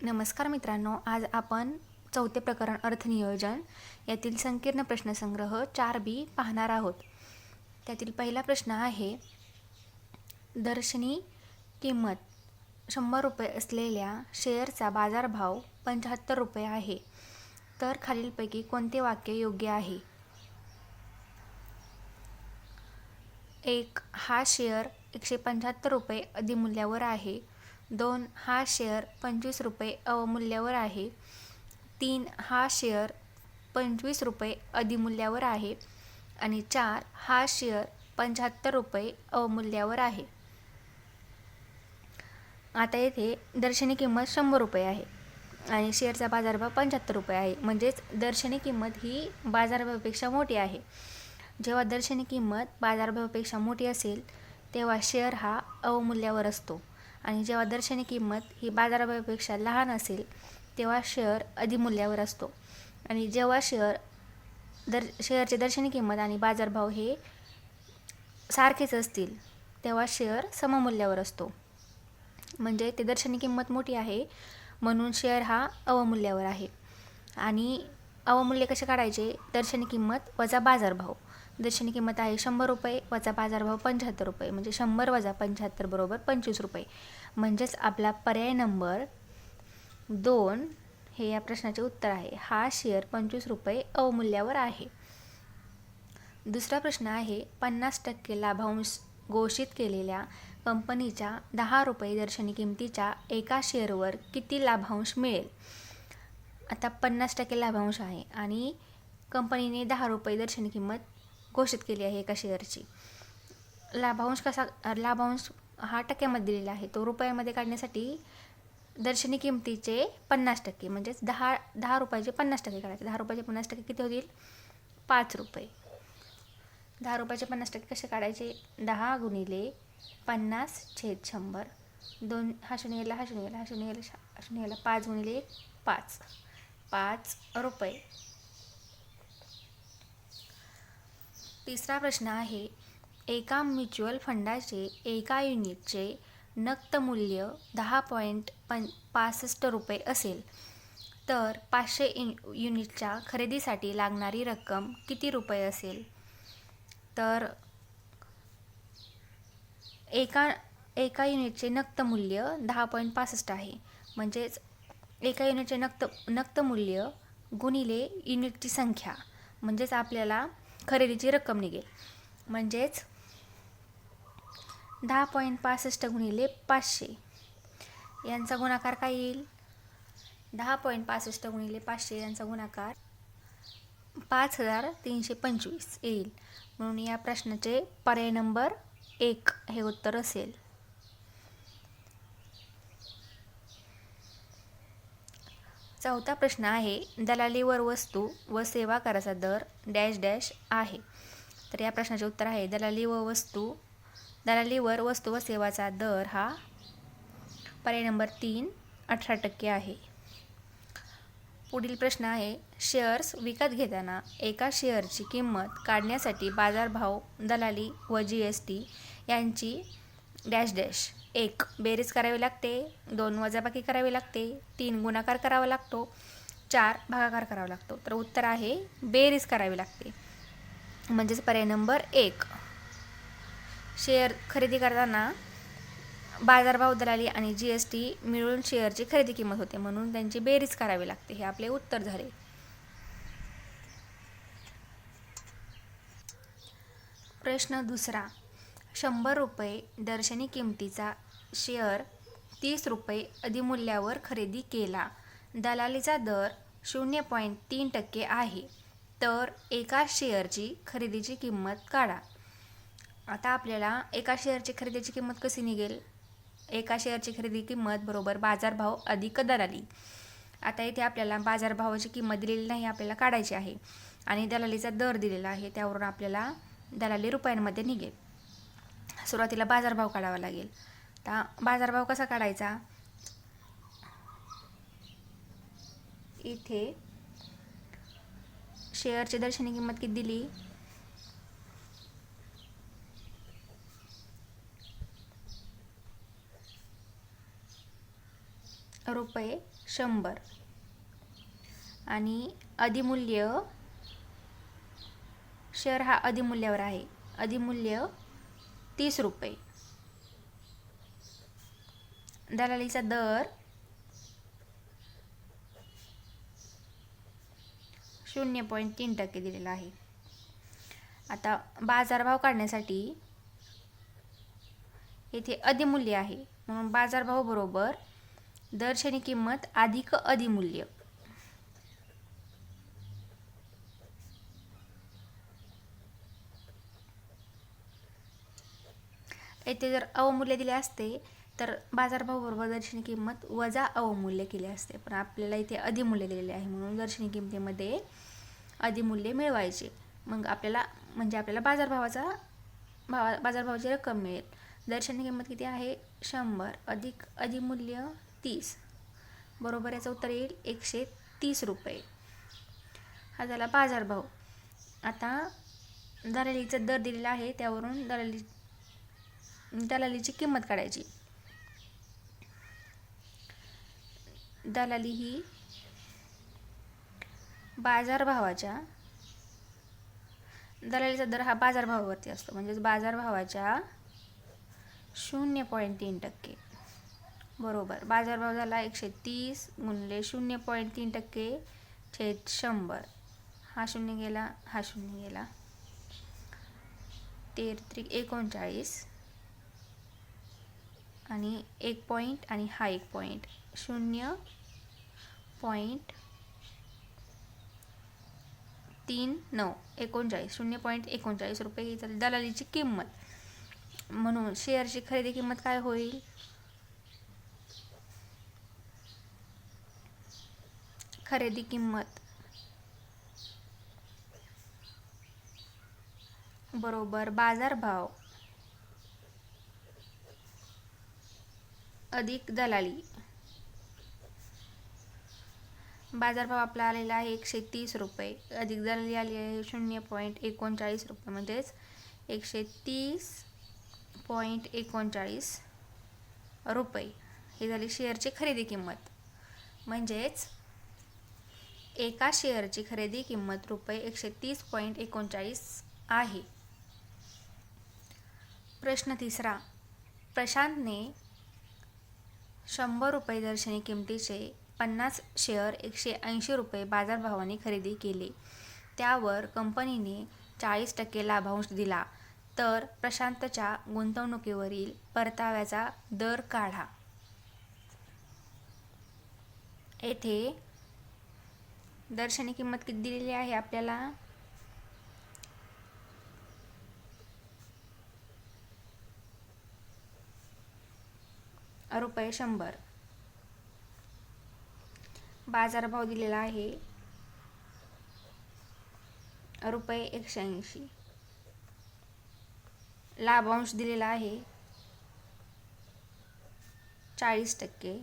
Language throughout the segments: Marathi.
नमस्कार मित्रांनो, आज आपण चौथे प्रकरण अर्थनियोजन यातील संकीर्ण प्रश्नसंग्रह 4B पाहणार आहोत. त्यातील पहिला प्रश्न आहे, दर्शनी किंमत 100 रुपये असलेल्या शेअरचा बाजारभाव 75 रुपये आहे, तर खालीलपैकी कोणते वाक्य योग्य आहे? 1. हा शेअर 175 रुपये अधिमूल्यावर आहे. 2. हा शेअर 25 रुपये अवमूल्यावर आहे. 3. हा शेअर 25 रुपये अधिमूल्यावर आहे. आणि 4. हा शेअर 75 रुपये अवमूल्यावर आहे. आता येथे दर्शनी किंमत 100 रुपये आहे आणि शेअरचा बाजारभाव 75 रुपये आहे. म्हणजेच दर्शनी किंमत ही बाजारभावापेक्षा मोठी आहे. जेव्हा दर्शनी किंमत बाजारभावापेक्षा मोठी असेल तेव्हा शेअर हा अवमूल्यावर असतो आणि जेव्हा दर्शनी किंमत ही बाजारभावापेक्षा लहान असेल तेव्हा शेअर अधिमूल्यावर असतो. आणि जेव्हा शेअरची दर्शनी किंमत आणि बाजारभाव हे सारखेच असतील तेव्हा शेअर सममूल्यावर असतो. म्हणजे ते दर्शनी किंमत मोठी आहे म्हणून शेअर हा अवमूल्यावर आहे. आणि अवमूल्य कसे काढायचे? दर्शनी किंमत वजा बाजारभाव. दर्शनी किंमत आहे 100 रुपये वजा बाजारभाव 75 रुपये, म्हणजे 100 वजा 75 बरोबर 25 रुपये. म्हणजेच आपला पर्याय नंबर 2 हे या प्रश्नाचे उत्तर आहे. हा शेअर 25 रुपये अवमूल्यावर आहे. दुसरा प्रश्न आहे, 50% लाभांश घोषित केलेल्या कंपनीच्या 10 रुपये दर्शनी किमतीच्या एका शेअरवर किती लाभांश मिळेल? आता 50% लाभांश आहे आणि कंपनीने 10 रुपये दर्शनी किंमत घोषित केली आहे एका शेअरची. लाभांश हा टक्क्यामध्ये दिलेला आहे. तो रुपयामध्ये काढण्यासाठी दर्शनी किमतीचे 50% म्हणजेच 10 रुपयाचे 50% काढायचे. 10 रुपयाचे 50% किती होतील? 5 रुपये. 10 रुपयाचे 50% कसे काढायचे? 10 गुणिले 50/100. 2 हा शून्य गेला, हा शून्य गेला, हा शून्य गेला, हा शून्य गेला. 5 गुणिले 5 रुपये. तिसरा प्रश्न आहे, एका म्युच्युअल फंडाचे एका युनिटचे नक्त मूल्य 10.65 रुपये असेल तर 500 युनिटच्या खरेदीसाठी लागणारी रक्कम किती रुपये असेल? तर एका युनिटचे नक्त मूल्य 10.65 आहे. म्हणजेच एका युनिटचे नक्त मूल्य गुणिले युनिटची संख्या, म्हणजेच आपल्याला खरेदीची रक्कम निघेल. म्हणजेच 10.65 गुणिले 500 यांचा गुणाकार काय येईल? 10.65 गुणिले 500 यांचा गुणाकार 5325 येईल. म्हणून या प्रश्नाचे पर्याय नंबर 1 हे उत्तर असेल. चौथा प्रश्न आहे, दलालीवर वस्तू व सेवा कराचा दर डॅश डॅश आहे. तर या प्रश्नाचे उत्तर आहे, दलालीवर वस्तू व सेवाचा दर हा पर्याय नंबर 3 18% आहे. पुढील प्रश्न आहे, शेअर्स विकत घेताना एका शेअरची किंमत काढण्यासाठी बाजारभाव, दलाली व GST यांची डॅश डॅश 1 बेरीज करावी लागते, 2 वजाबाकी करावी लागते, 3 गुणाकार करावा लागतो, 4 भागाकार करावा लागतो. तर उत्तर आहे बेरीज करावी लागते. म्हणजेच पर्याय नंबर 1. शेअर खरेदी करताना बाजारभाव, दलाली आणि GST मिळून शेअरची खरेदी किंमत होते म्हणून त्यांची बेरीज करावी लागते. हे आपले उत्तर झाले. प्रश्न दुसरा, 100 रुपये दर्शनी किमतीचा शेअर 30 रुपये अधिमूल्यावर खरेदी केला. दलालीचा दर 0.3% आहे, तर एका शेअरची खरेदीची किंमत काढा. आता आपल्याला एका शेअरची खरेदीची किंमत कशी निघेल? एका शेअरची खरेदी किंमत बरोबर बाजारभाव अधिक दलाली. आता इथे आपल्याला बाजारभावाची किंमत दिलेली नाही, आपल्याला काढायची आहे आणि दलालीचा दर दिलेला आहे, त्यावरून आपल्याला दलाली रुपयांमध्ये निघेल. सुरुवातीला बाजारभाव काढावा लागेल. आता बाजारभाव कसा काढायचा? इथे शेअरची दर्शनी किंमत किती दिली? रुपये 100 आणि अधिमूल्य शेअर हा अधिमूल्यावर आहे, अधिमूल्य 30 रुपये. दलालीचा दर 0.3% दिलेला आहे. आता बाजारभाव काढण्यासाठी येथे अधिमूल्य आहे म्हणून बाजारभाव बरोबर दर्शनी किंमत अधिक अधिमूल्य. येथे जर अवमूल्य दिले असते तर बाजारभाव बरोबर दर्शनी किंमत वजा अवमूल्य केले असते, पण आपल्याला इथे अधिमूल्य दिलेले आहे म्हणून दर्शनी किंमतीमध्ये अधिमूल्य मिळवायचे. मग आपल्याला बाजारभावाची रक्कम मिळेल. दर्शनी किंमत किती आहे 100 अधिक अधिमूल्य 30 बरोबर याचं उत्तर येईल 130 रुपये. हा झाला बाजारभाव. आता दलालीचा दर दिलेला आहे त्यावरून दलालीची किंमत काढायची. दलाली ही दलालीचा दर हा बाजारभावावरती असतो, म्हणजेच बाजारभावाच्या 0.3% बरोबर. बाजारभाव झाला 130 गुणिले 0.3% छेद 100. हा शून्य गेला, हा शून्य गेला. 13 39 आणि 1 पॉईंट आणि हा 1 पॉईंट 0.39 रुपये ही झाली दलालीची किंमत. म्हणून शेअरची खरेदी किंमत काय होईल? खरेदी किंमत बरोबर बाजारभाव अधिक दलाली. बाजारभाव आपला आलेला आहे 130 रुपये अधिक दलाली आली आहे 0.39 रुपये, म्हणजेच 130.39 रुपये ही झाली शेअरची खरेदी किंमत. म्हणजेच एका शेअरची खरेदी किंमत रुपये 130.39 आहे. प्रश्न 3. प्रशांतने 100 रुपये दर्शनी किमतीचे 50 शेअर 180 रुपये बाजारभावाने खरेदी केले. त्यावर कंपनीने 40% लाभांश दिला, तर प्रशांतच्या गुंतवणुकीवरील परताव्याचा दर काढा. येथे दर्शनी किंमत किती दिलेली आहे आपल्याला? रुपये 100. बाजारभाव दिलेला आहे रुपये 180. लाभांश दिलेला आहे 40%.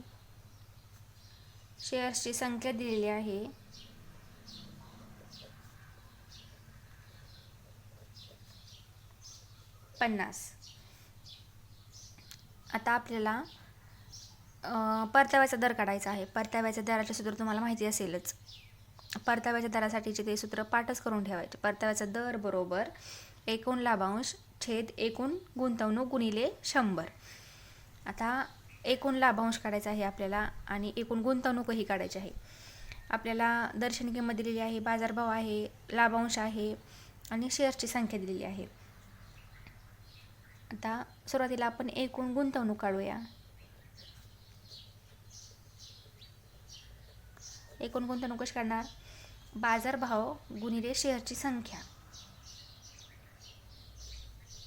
शेअर्सची संख्या दिलेली आहे 50. आता आपल्याला परताव्याचा दर काढायचा आहे. परताव्याच्या दराचे सूत्र तुम्हाला माहिती असेलच. परताव्याच्या दरासाठीचे ते सूत्र पाठच करून ठेवायचे. परताव्याचा दर बरोबर एकूण लाभांश छेद एकूण गुंतवणूक गुणिले 100. आता एकूण लाभांश काढायचा आहे आपल्याला आणि एकूण गुंतवणूकही काढायची आहे. आपल्याला दर्शनी किंमत दिलेली आहे, बाजारभाव आहे, लाभांश आहे आणि शेअर्सची संख्या दिलेली आहे. आता सुरुवातीला आपण एकूण गुंतवणूक काढूया. एकूण गुंतवणूक कशी काढणार? बाजारभाव गुणिले शेअर्सची संख्या,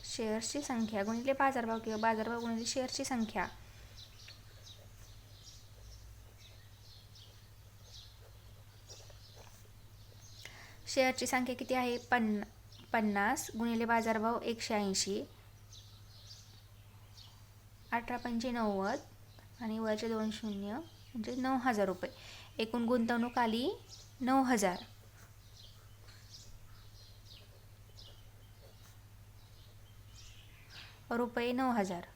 शेअर्सची संख्या गुणिले बाजारभाव किंवा बाजारभाव गुणिले शेअर्सची संख्या. शेअर्सची संख्या किती आहे? 50 गुणिले बाजारभाव 180, 18×5 = 90 आणि वरचे 2 शून्य म्हणजे 9000 रुपये. एकूण गुंतवणूक आली 9000. रुपये 9000.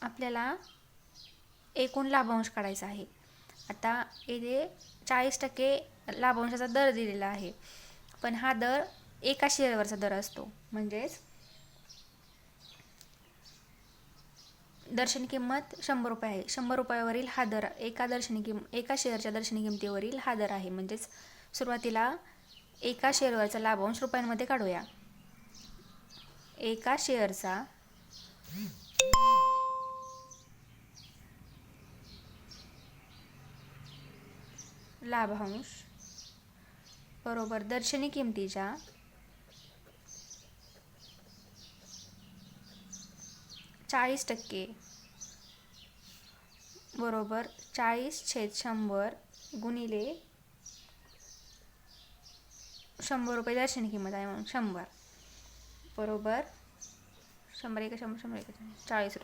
आपल्याला एकूण लाभांश काढायचा आहे. आता येथे 40% लाभांशाचा दर दिलेला आहे, पण हा दर एका शेअरवरचा दर असतो. म्हणजेच दर्शनी किंमत 100 रुपये आहे. 100 रुपयावरील हा दर एका शेअरच्या दर्शनी किंमतीवरील हा दर आहे. म्हणजेच सुरुवातीला एका शेअरवरचा लाभांश रुपयांमध्ये काढूया. एका शेअरचा लाभांश बरोबर दर्शनी किंमतीच्या 40% बरोबर 40/100 गुणिले 100 रुपये दर्शनी किंमत आहे म्हणून 100 बरोबर 100 एक 100 एक 40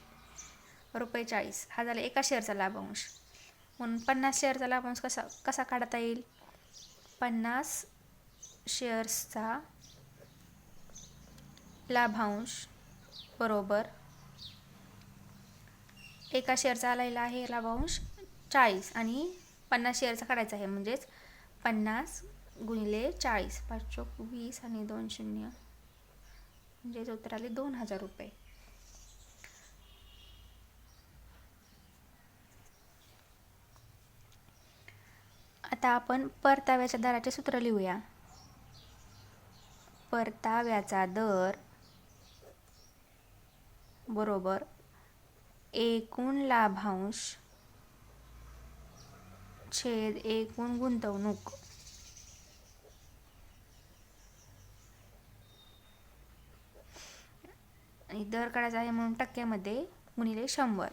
रुपये 40 हा झाला एका शेअरचा लाभांश. म्हणून 50 शेअरचा लाभांश कसा काढता येईल? 50 शेअर्सचा लाभांश बरोबर एका शेअरचा आलेला आहे लाभांश 40 आणि 50 शेअरचा काढायचा आहे. म्हणजेच 50 गुणिले 40 5 20 आणि 2 शून्य म्हणजेच उत्तर आले 2000 रुपये. आता आपण परताव्याच्या दराचे सूत्र लिहूया. परताव्याचा दर बरोबर एकूण लाभांश छेद एकूण गुंतवणूक. आणि दर काढायचा आहे म्हणून टक्क्यामध्ये गुणिले 100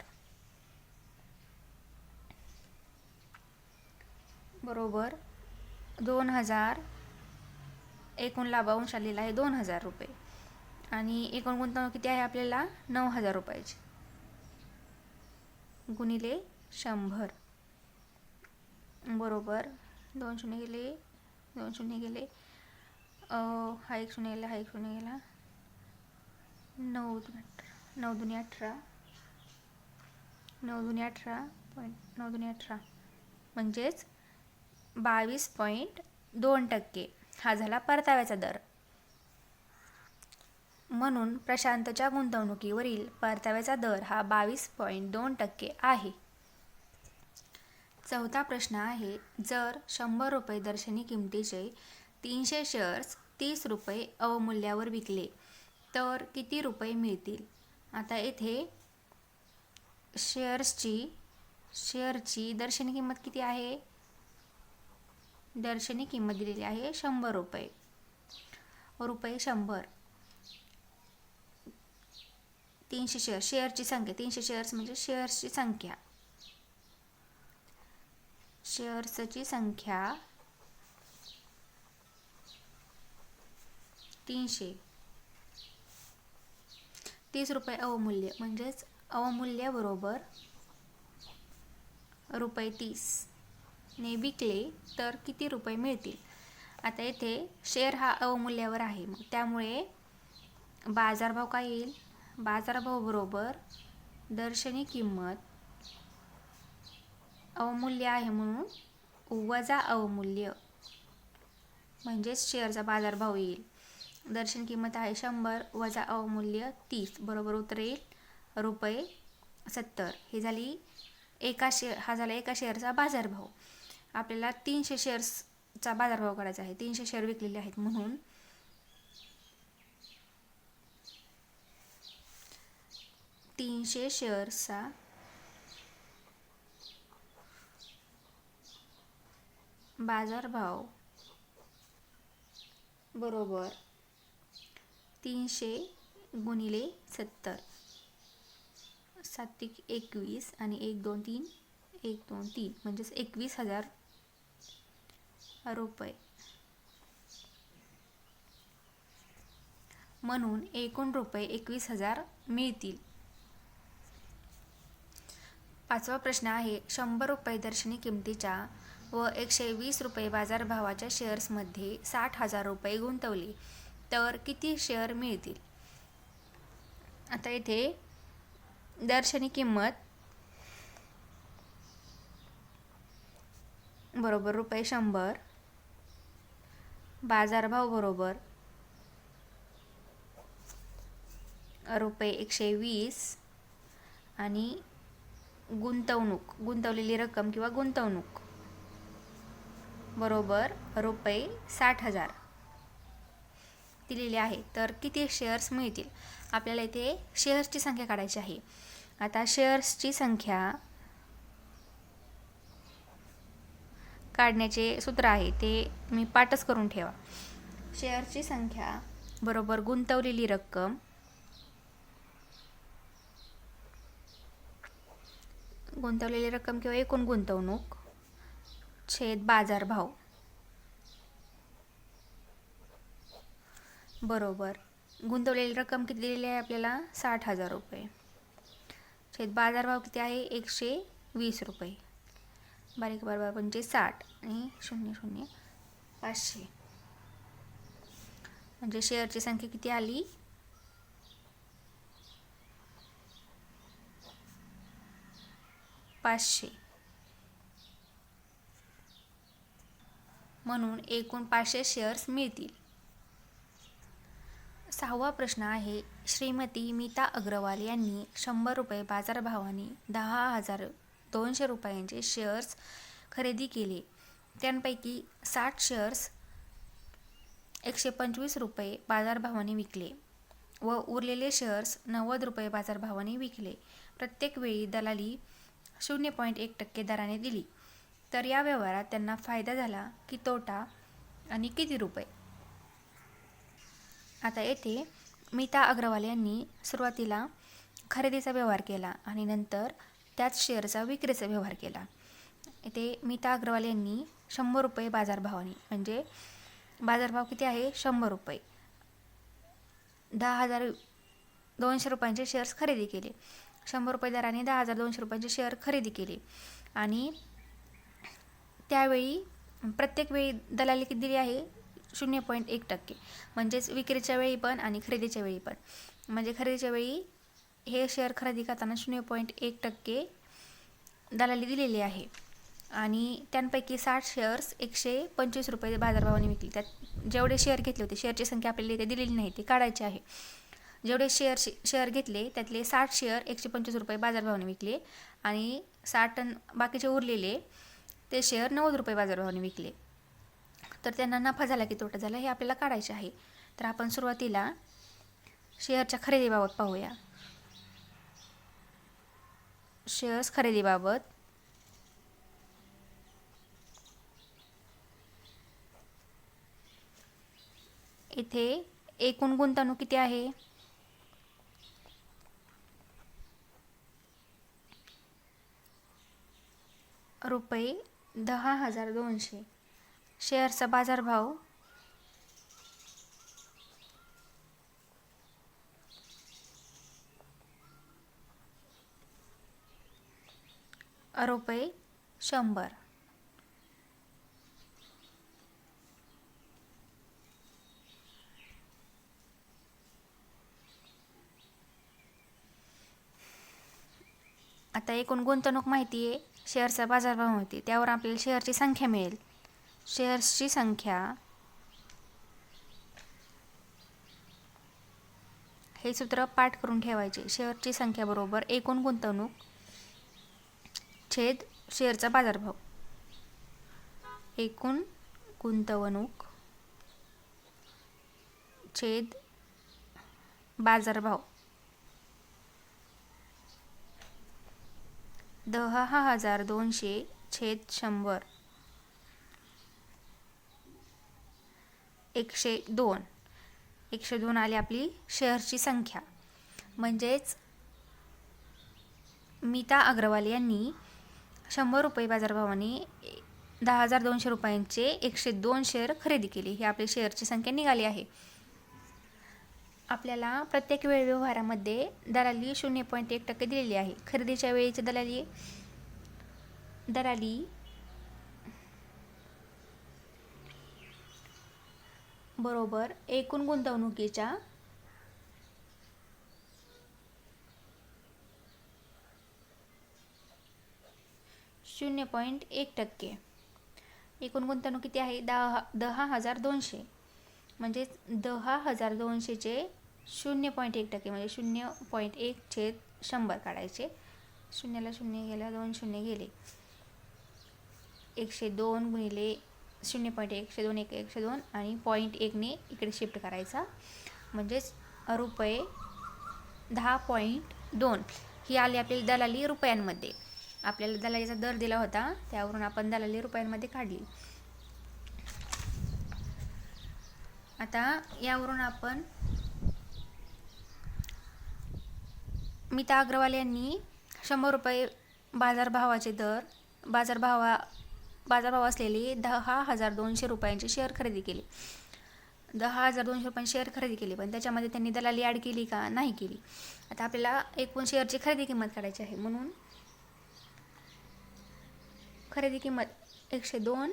बरोबर 2000. एकूण लाभांश आलेला आहे 2000 रुपये आणि एकूण गुंतवणूक किती आहे आपल्याला 9000 रुपयाची गुणिले 100 बरोबर 2 शून्य गेले 2 शून्य गेले हा एक शून्य गेला हा एक शून्य गेला 9 दुनी 18 9 दुनी 18 9 दुनी 18 म्हणजेच 22.2% हा झाला परताव्याचा दर. म्हणून प्रशांतच्या गुंतवणुकीवरील परताव्याचा दर हा 22.2% आहे. चौथा प्रश्न आहे, जर 100 रुपये दर्शनी किंमतीचे 300 शेअर्स 30 रुपये अवमूल्यावर विकले तर किती रुपये मिळतील? आता येथे शेअरची दर्शनी किंमत किती आहे? दर्शनी किंमत दिलेली आहे 100 रुपये. रुपये 100 300 शेअर शेअरची संख्या 300 शेअर्स म्हणजे शेअर्सची संख्या 300 30 रुपये अवमूल्य म्हणजेच अवमूल्य बरोबर रुपये 30 ने विकले तर किती रुपये मिळतील? आता येथे शेअर हा अवमूल्यावर आहे, मग त्यामुळे बाजारभाव काय येईल? बाजारभाव बरोबर दर्शनी किंमत अवमूल्य आहे म्हणून वजा अवमूल्य म्हणजेच शेअरचा बाजारभाव येईल. दर्शनी किंमत आहे 100 वजा अवमूल्य 30 बरोबर उत्तर येईल रुपये 70. ही झाली हा झाला एका शेअरचा बाजारभाव. आपल्याला 300 शेअर्सचा बाजारभाव काढायचा आहे. 300 शेअर विकलेले आहेत म्हणून 300 शेअर्सचा बाजारभाव बरोबर 300 गुणिले 70 7 21 आणि 1 2 3 1 2 3 म्हणजेच 21,000 रुपये. म्हणून एकूण रुपये 21,000 मिळतील. पाचवा प्रश्न आहे, 100 रुपये दर्शनी किंमतीच्या व 120 रुपये बाजारभावाच्या शेअर्समध्ये 60,000 रुपये गुंतवले तर किती शेअर मिळतील? आता येथे दर्शनी किंमत बरोबर रुपये 100, बाजारभाव बरोबर रुपये 120 आणि गुंतवलेली रक्कम किंवा गुंतवणूक बरोबर रुपये 60,000 दिलेले आहे. तर किती शेअर्स मिळतील? आपल्याला इथे शेअर्सची संख्या काढायची आहे. आता शेअर्सची संख्या काढण्याचे सूत्र आहे ते मी पाठच करून ठेवा. शेअर्सची संख्या बरोबर गुंतवलेली रक्कम किंवा एकूण गुंतवणूक छेद बाजारभाव बरोबर गुंतवलेली रक्कम किती दिलेली आहे आपल्याला 60,000 रुपये छेद बाजारभाव किती आहे 120 रुपये. बारीक बरोबर 60 आणि 00 500 म्हणजे शेअरची संख्या किती आली 500. म्हणून एकूण 500 शेअर्स मिळतील. 6वा प्रश्न आहे. श्रीमती मीता अग्रवाल यांनी 100 रुपये बाजारभावाने 10,200 रुपयांचे शेअर्स खरेदी केले. त्यांपैकी 60 शेअर्स 125 रुपये बाजारभावाने विकले व उरलेले शेअर्स 90 रुपये बाजारभावाने विकले. प्रत्येक वेळी दलाली 0.1% दराने दिली. तर या व्यवहारात त्यांना फायदा झाला की तोटा आणि किती रुपये? आता येथे मीता अग्रवाल यांनी सुरुवातीला खरेदीचा व्यवहार केला आणि नंतर त्याच शेअरचा विक्रीचा व्यवहार केला. इथे मीता अग्रवाल यांनी 100 रुपये बाजारभावाने म्हणजे बाजारभाव किती आहे 100 रुपये 10,200 रुपयांचे शेअर्स खरेदी केले. 100 रुपये दराने 10,200 रुपयांचे शेअर खरेदी केले आणि त्यावेळी प्रत्येक वेळी दलाली किती दिली आहे 0.1% म्हणजेच विक्रीच्या वेळी पण आणि खरेदीच्या वेळी पण. म्हणजे खरेदीच्या वेळी हे शेअर खरेदी करताना 0.1% दलाली दिलेली आहे आणि त्यांपैकी 60 शेअर्स 125 रुपये बाजारभावाने विकले. त्यात जेवढे शेअर घेतले होते शेअरची संख्या आपल्याला इथे दिलेली नाही ती काढायची आहे. जेवढे शेअर घेतले त्यातले 60 शेअर 125 रुपये बाजारभावाने विकले आणि 60 बाकीचे उरलेले ते शेअर 90 रुपये बाजारभावाने विकले. तर त्यांना नफा झाला की तोटा झाला हे आपल्याला काढायचे आहे. तर आपण सुरुवातीला शेअरच्या खरेदीबाबत पाहूया. शेअर्स खरेदीबाबत इथे एकूण गुंतवणूक किती आहे रुपये 10,200. शेअरचा बाजारभाव रुपये 100. आता एकूण गुंतवणूक माहिती आहे शेअरचा बाजारभाव माहिती त्यावर आपल्याला शेअरची संख्या मिळेल. शेअर्सची संख्या हे सूत्र पाठ करून ठेवायचे. शेअरची संख्या बरोबर एकूण गुंतवणूक छेद शेअरचा बाजारभाव. एकूण गुंतवणूक छेद बाजारभाव 10,200 छेद 100 102 आली आपली शेअर्सची संख्या. म्हणजेच मीता अग्रवाल यांनी 100 रुपये बाजारभावाने 10,200 रुपयांचे 102 शेअर खरेदी केले. ही आपली शेअरची संख्या निघाली आहे. आपल्याला प्रत्येक वेळ व्यवहारामध्ये दलाली 0.1% दिलेली आहे. खरेदीच्या वेळीची दलाली बरोबर एकूण गुंतवणुकीच्या 0.1%. एकूण गुंतवणूक किती आहे? 10,200. म्हणजेच 10,200चे 0.1% म्हणजे 0.1/100 काढायचे. शून्याला शून्य गेला, 2 शून्य गेले. 102 गुणिले 0.1, 102 102 आणि 0.1ने इकडे शिफ्ट करायचा. म्हणजेच रुपये 10.2 ही आली आपली दलाली रुपयांमध्ये. आपल्याला दलालीचा दर दिला होता, त्यावरून आपण दलाली रुपयांमध्ये काढली. आता यावरून आपण मीता अग्रवाल यांनी 100 रुपये बाजारभावाचे दर बाजारभाव असलेले 10,200 रुपयांचे शेअर खरेदी केले. 10,200 रुपयांचे शेअर खरेदी केले, पण त्याच्यामध्ये त्यांनी दलाली ॲड केली का? नाही केली. आता आपल्याला एकूण शेअरची खरेदी किंमत काढायची आहे. म्हणून खरेदी किंमत 102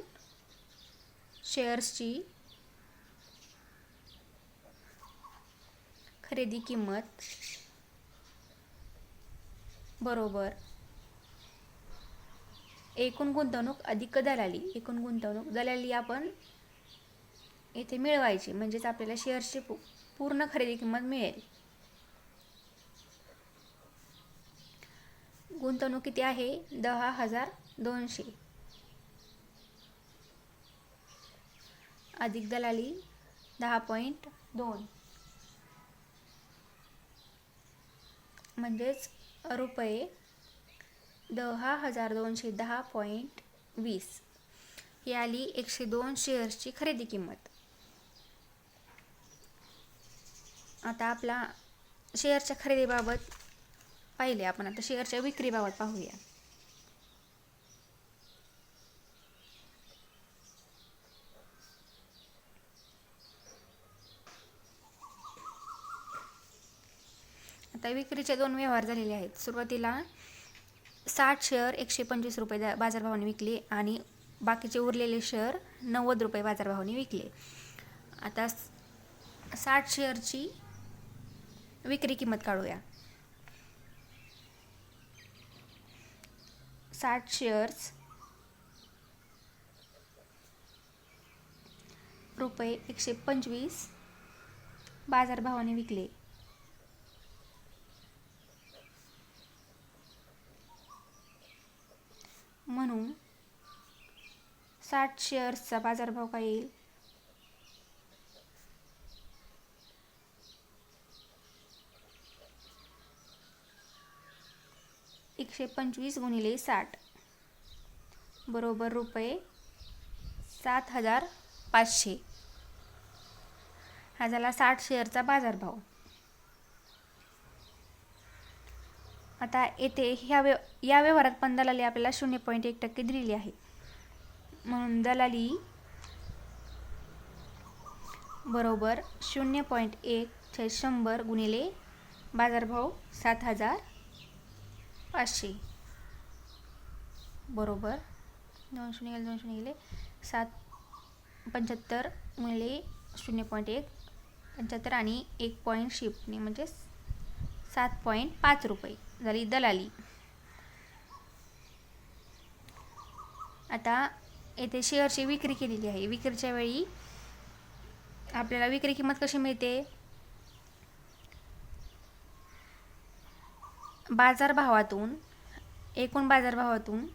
शेअर्सची खरेदी किंमत बरोबर एकूण गुंतवणूक अधिक दलाली. एकूण गुंतवणूक दलाली आपण येथे मिळवायची, म्हणजेच आपल्याला शेअर्सची पूर्ण खरेदी किंमत मिळेल. गुंतवणूक किती आहे? 10,200 अधिक दलाली 10.2 म्हणजेच रुपये 10,200 10.20 ही आली 102 शेअर्सची खरेदी किंमत. आता आपला शेअरच्या खरेदीबाबत पाहिले आपण. आता शेअरच्या विक्रीबाबत पाहूया. आता विक्रीचे 2 व्यवहार झालेले आहेत. सुरुवातीला 60 शेअर 125 रुपये बाजारभावाने विकले आणि बाकीचे उरलेले शेअर 90 रुपये बाजारभावाने विकले. आता 60 शेअरची विक्री किंमत काढूया. 60 शेअर्स रुपये 125 बाजारभावाने विकले. म्हणून 60 शेअर्सचा बाजारभाव काय येईल? $125 गुणिले 60 बरोबर रुपये 7,500. हा झाला 60 शेअरचा बाजारभाव. आता येथे या व्यवहारात पण दलाली आपल्याला 0.1% दिलेली आहे. म्हणून दलाली बरोबर 0.1/100 गुणिले बाजारभाव 7,500 बरोबर 2 शून्य गेले 2 शून्य गेले 7.75 गुणिले 0.1 75 आणि 1 पॉईंट शिफ्टने म्हणजे 7.5 रुपये झाली दलाली. आता येथे शेअरची विक्री केलेली आहे. विक्रीच्या वेळी आपल्याला विक्री किंमत कशी मिळते? बाजारभावातून एकूण बाजारभावातून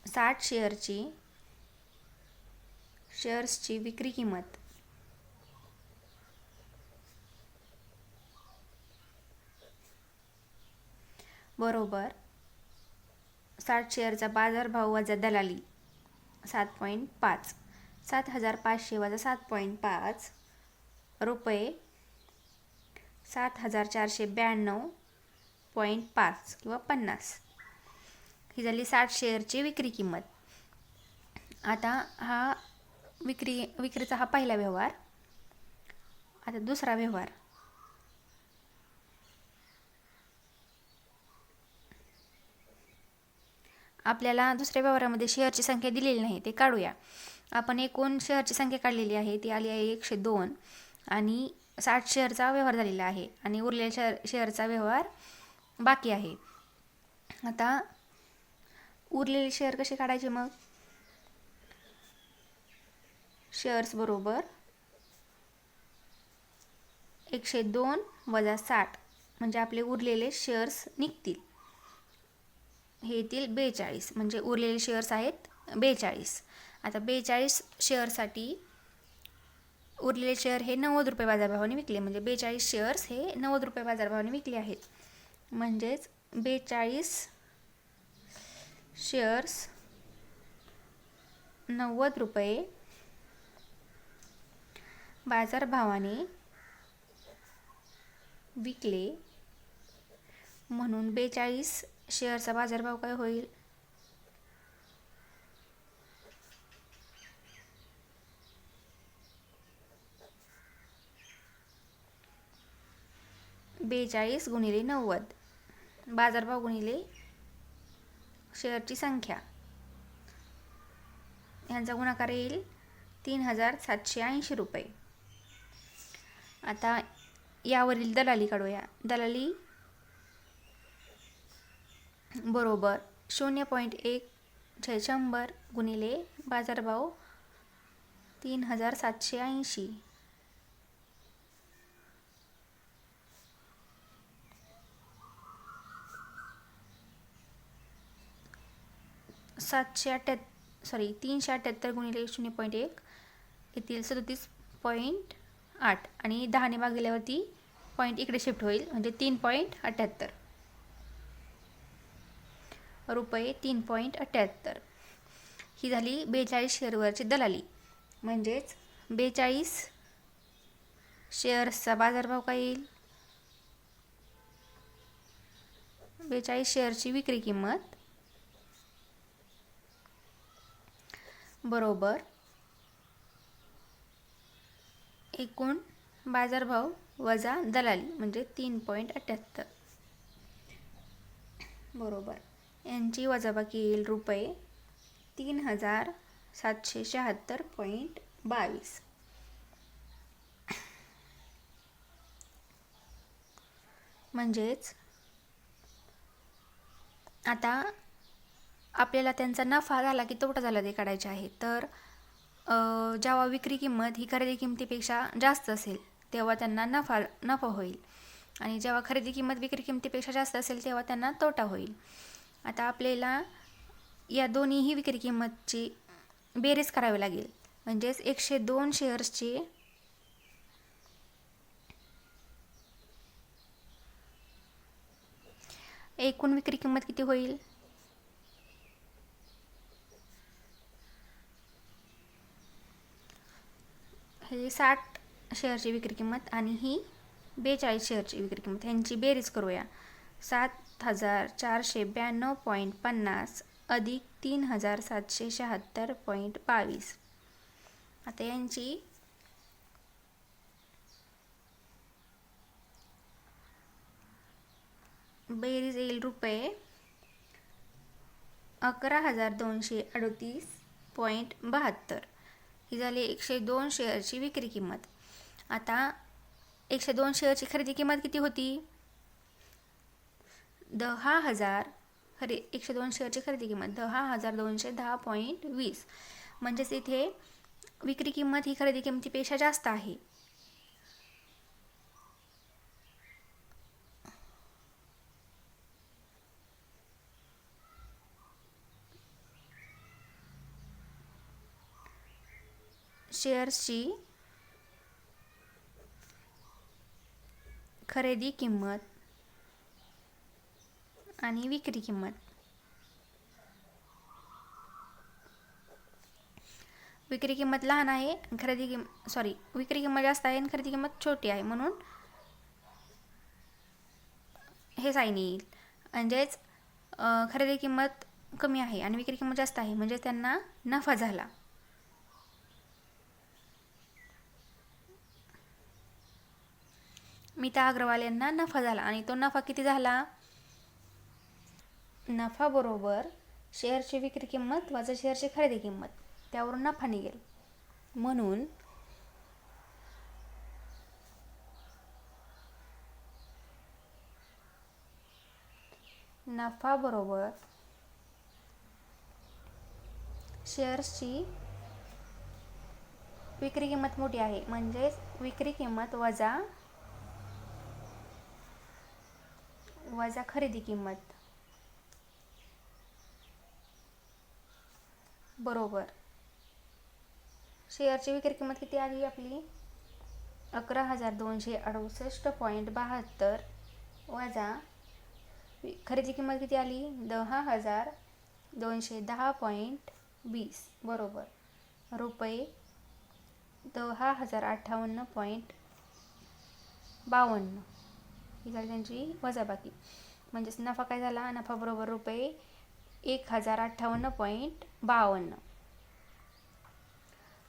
60 शेअर्सची विक्री किंमत बरोबर 60 शेअरचा बाजारभाव वजा दलाली 7.5 7,500 वजा 7.5 रुपये 7,492.5 किंवा 50 ही झाली 60 शेअरची विक्री किंमत. आता हा विक्रीचा हा पहिला व्यवहार. आता दुसरा व्यवहार. आपल्याला दुसऱ्या व्यवहारामध्ये शेअरची संख्या दिलेली नाही, ते काढूया आपण. एकूण शेअरची संख्या काढलेली आहे, ती आली आहे 102 आणि 60 शेअरचा व्यवहार झालेला आहे आणि उरलेल्या शेअरचा व्यवहार बाकी आहे. आता उरलेले शेअर कसे काढायचे मग? शेअर्स बरोबर 102 वजा 60 म्हणजे आपले उरलेले शेअर्स निघतील. हे येतील 42 म्हणजे उरलेले शेअर्स आहेत 42. आता 42 शेअरसाठी उरलेले शेअर हे 90 रुपये बाजारभावाने विकले म्हणजे 42 शेअर्स हे 90 रुपये बाजारभावाने विकले आहेत. म्हणजेच 42 शेअर्स 90 रुपये बाजारभावाने विकले म्हणून 42 शेअरचा बाजारभाव काय होईल? 42 गुणिले 90 बाजारभाव गुणिले शेअरची संख्या यांचा गुणाकार येईल 3780 रुपये. आता यावरील दलाली काढूया. दलाली बरोबर 0.1/100 गुणिले बाजारभाव 3780. 378 गुणिले 0.1 येतील 37.8 आणि 10ने भागल्यावरती पॉईंट इकडे शिफ्ट होईल म्हणजे 3.78 रुपये 3.78. ही झाली 42 शेअरवरची दलाली. म्हणजेच 42 शेअर्सचा बाजारभाव काय येईल? 42 शेअरची विक्री किंमत बरोबर एकूण बाजारभाव वजा दलाली म्हणजे 3.78 बरोबर यांची वजाबाकी येईल रुपये 3776.22. म्हणजेच आता आपल्याला त्यांचा नफा झाला की तोटा झाला ते काढायचे आहे. तर जेव्हा विक्री किंमत ही खरेदी किंमतीपेक्षा जास्त असेल तेव्हा त्यांना नफा होईल आणि जेव्हा खरेदी किंमत विक्री किंमतीपेक्षा जास्त असेल तेव्हा त्यांना तोटा होईल. आता आपल्याला या दोन्हीही विक्री किंमतची बेरीज करावी लागेल. म्हणजेच 102 शेअर्सची एकूण विक्री किंमत किती होईल? हे 60 शेअरची विक्री किंमत आणि ही 42 शेअरची विक्री किंमत यांची बेरीज करूया. 7492.50 अधिक 3776.22. आता यांची बेरीज येईल रुपये 11,238.72. ही झाली 102 शेअरची विक्री किंमत. आता 102 शेअरची खरेदी किंमत किती होती? 102 शेअरची खरेदी किंमत 10,210.20. म्हणजेच इथे विक्री किंमत ही खरेदी किंमतीपेक्षा जास्त आहे. शेअर्सची खरेदी किंमत आणि विक्री किंमत. विक्री किंमत लहान आहे विक्री किंमत जास्त आहे आणि खरेदी किंमत छोटी आहे म्हणून हे साइन येईल. म्हणजेच खरेदी किंमत कमी आहे आणि विक्री किंमत जास्त आहे म्हणजे त्यांना नफा झाला. मीता अग्रवाल यांना नफा झाला आणि तो नफा किती झाला? नफा बरोबर शेअरची विक्री किंमत वजा शेअरची खरेदी किंमत त्यावरून नफा निघेल. म्हणून नफा बरोबर शेअर्सची विक्री किंमत मोठी आहे, म्हणजेच विक्री किंमत वजा खरेदी किंमत बरोबर शेअरची विक्री किंमत किती आली आपली 11,268.72 वजा खरेदी किंमत किती आली 10,210.20 बरोबर रुपये 10,058.52 ही झाली त्यांची वजाबाकी. म्हणजेच नफा काय झाला, नफा बरोबर रुपये 1,058.52.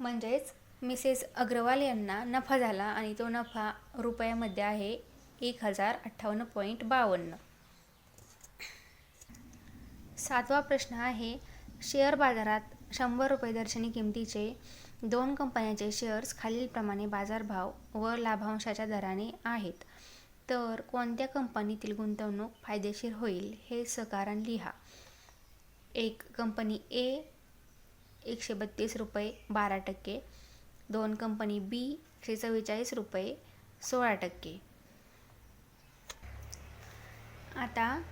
म्हणजेच मिसेस अग्रवाल यांना नफा झाला आणि तो नफा रुपयामध्ये आहे 1,058.52. 7वा प्रश्न आहे, शेअर बाजारात 100 रुपये दर्शनी किमतीचे 2 कंपन्यांचे शेअर्स खालीलप्रमाणे बाजारभाव व लाभांशाच्या दराने आहेत, तर कोणत्या कंपनीतील गुंतवणूक फायदेशीर होईल हे सकारण लिहा. 1. कंपनी ए 132 रुपये 12%, 2 कंपनी बी 144 रुपये 16%. आता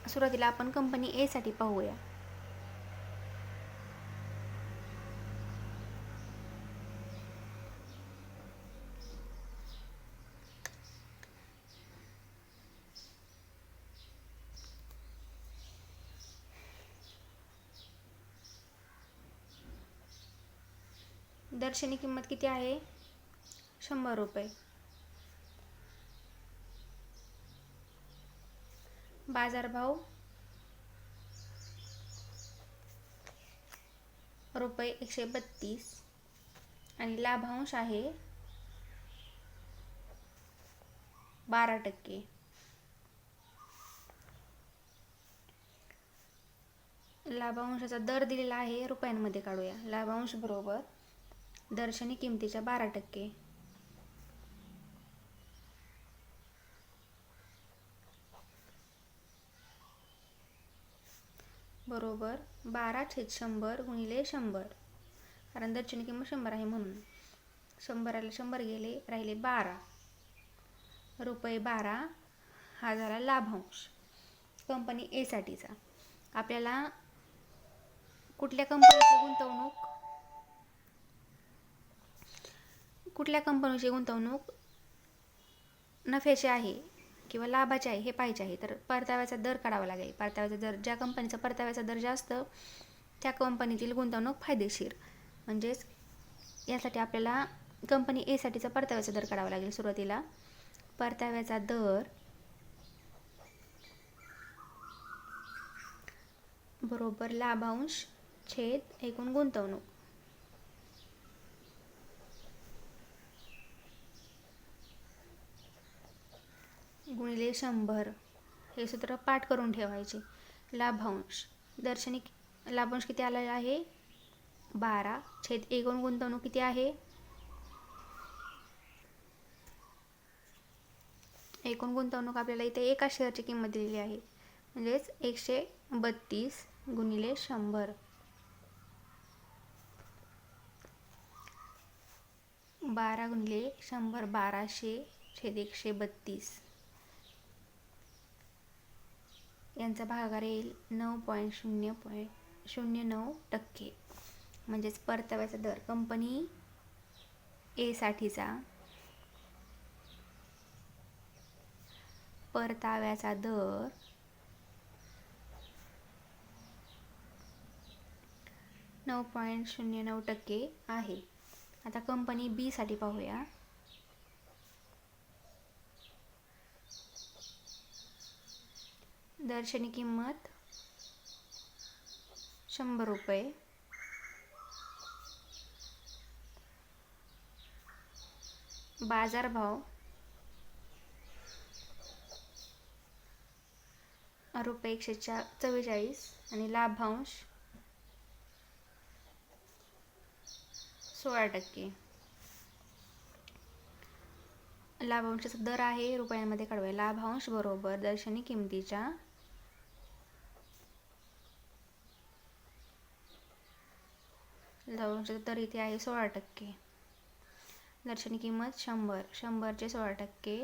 सुरुवातीला आपण कंपनी ए साठी पाहूया. दर्शनी किंमत किती आहे 100 रुपये. बाजारभाव रुपये 132 आणि लाभांश आहे 12%. लाभांशाचा दर दिलेला आहे रुपयांमध्ये काढूया. लाभांश बरोबर दर्शनी किमतीच्या 12% बरोबर 12/100 गुणिले 100, कारण दर्शनी किंमत 100 आहे म्हणून 100ला 100 गेले, राहिले 12 रुपये 12 हा झाला लाभांश कंपनी ए साठीचा. आपल्याला कुठल्या कंपनीची गुंतवणूक नफ्याची आहे किंवा लाभाची आहे हे पाहायचे आहे, तर परताव्याचा दर काढावा लागेल. परताव्याचा दर, ज्या कंपनीचा परताव्याचा दर जास्त त्या कंपनीतील गुंतवणूक फायदेशीर. म्हणजेच यासाठी आपल्याला कंपनी ए साठीचा परताव्याचा दर काढावा लागेल. सुरुवातीला परताव्याचा दर बरोबर लाभांश छेद एकूण गुंतवणूक गुणिले 100. हे सूत्र पाठ करून ठेवायचे. लाभांश लाभांश किती आलेला आहे 12 छेद एकूण गुंतवणूक किती आहे, एकूण गुंतवणूक आपल्याला इथे एका शेअरची किंमत दिलेली आहे, म्हणजेच 132 गुणिले 100. 12 गुणिले 100 1200 छेद 132. यांचा भागाकार येईल 9.09%. म्हणजेच परताव्याचा दर कंपनी ए साठीचा परताव्याचा दर 9.09% आहे. आता कंपनी बी साठी पाहूया. दर्शनी किंमत 100 रुपये. बाजारभाव रुपये 144 आणि लाभांश 16%. लाभांशाचा दर आहे रुपयांमध्ये काढूया. लाभांश बरोबर दर्शनी किमतीच्या लाभांशाचा दर इथे आहे 16%. दर्शनी किंमत 100, 100चे 16%,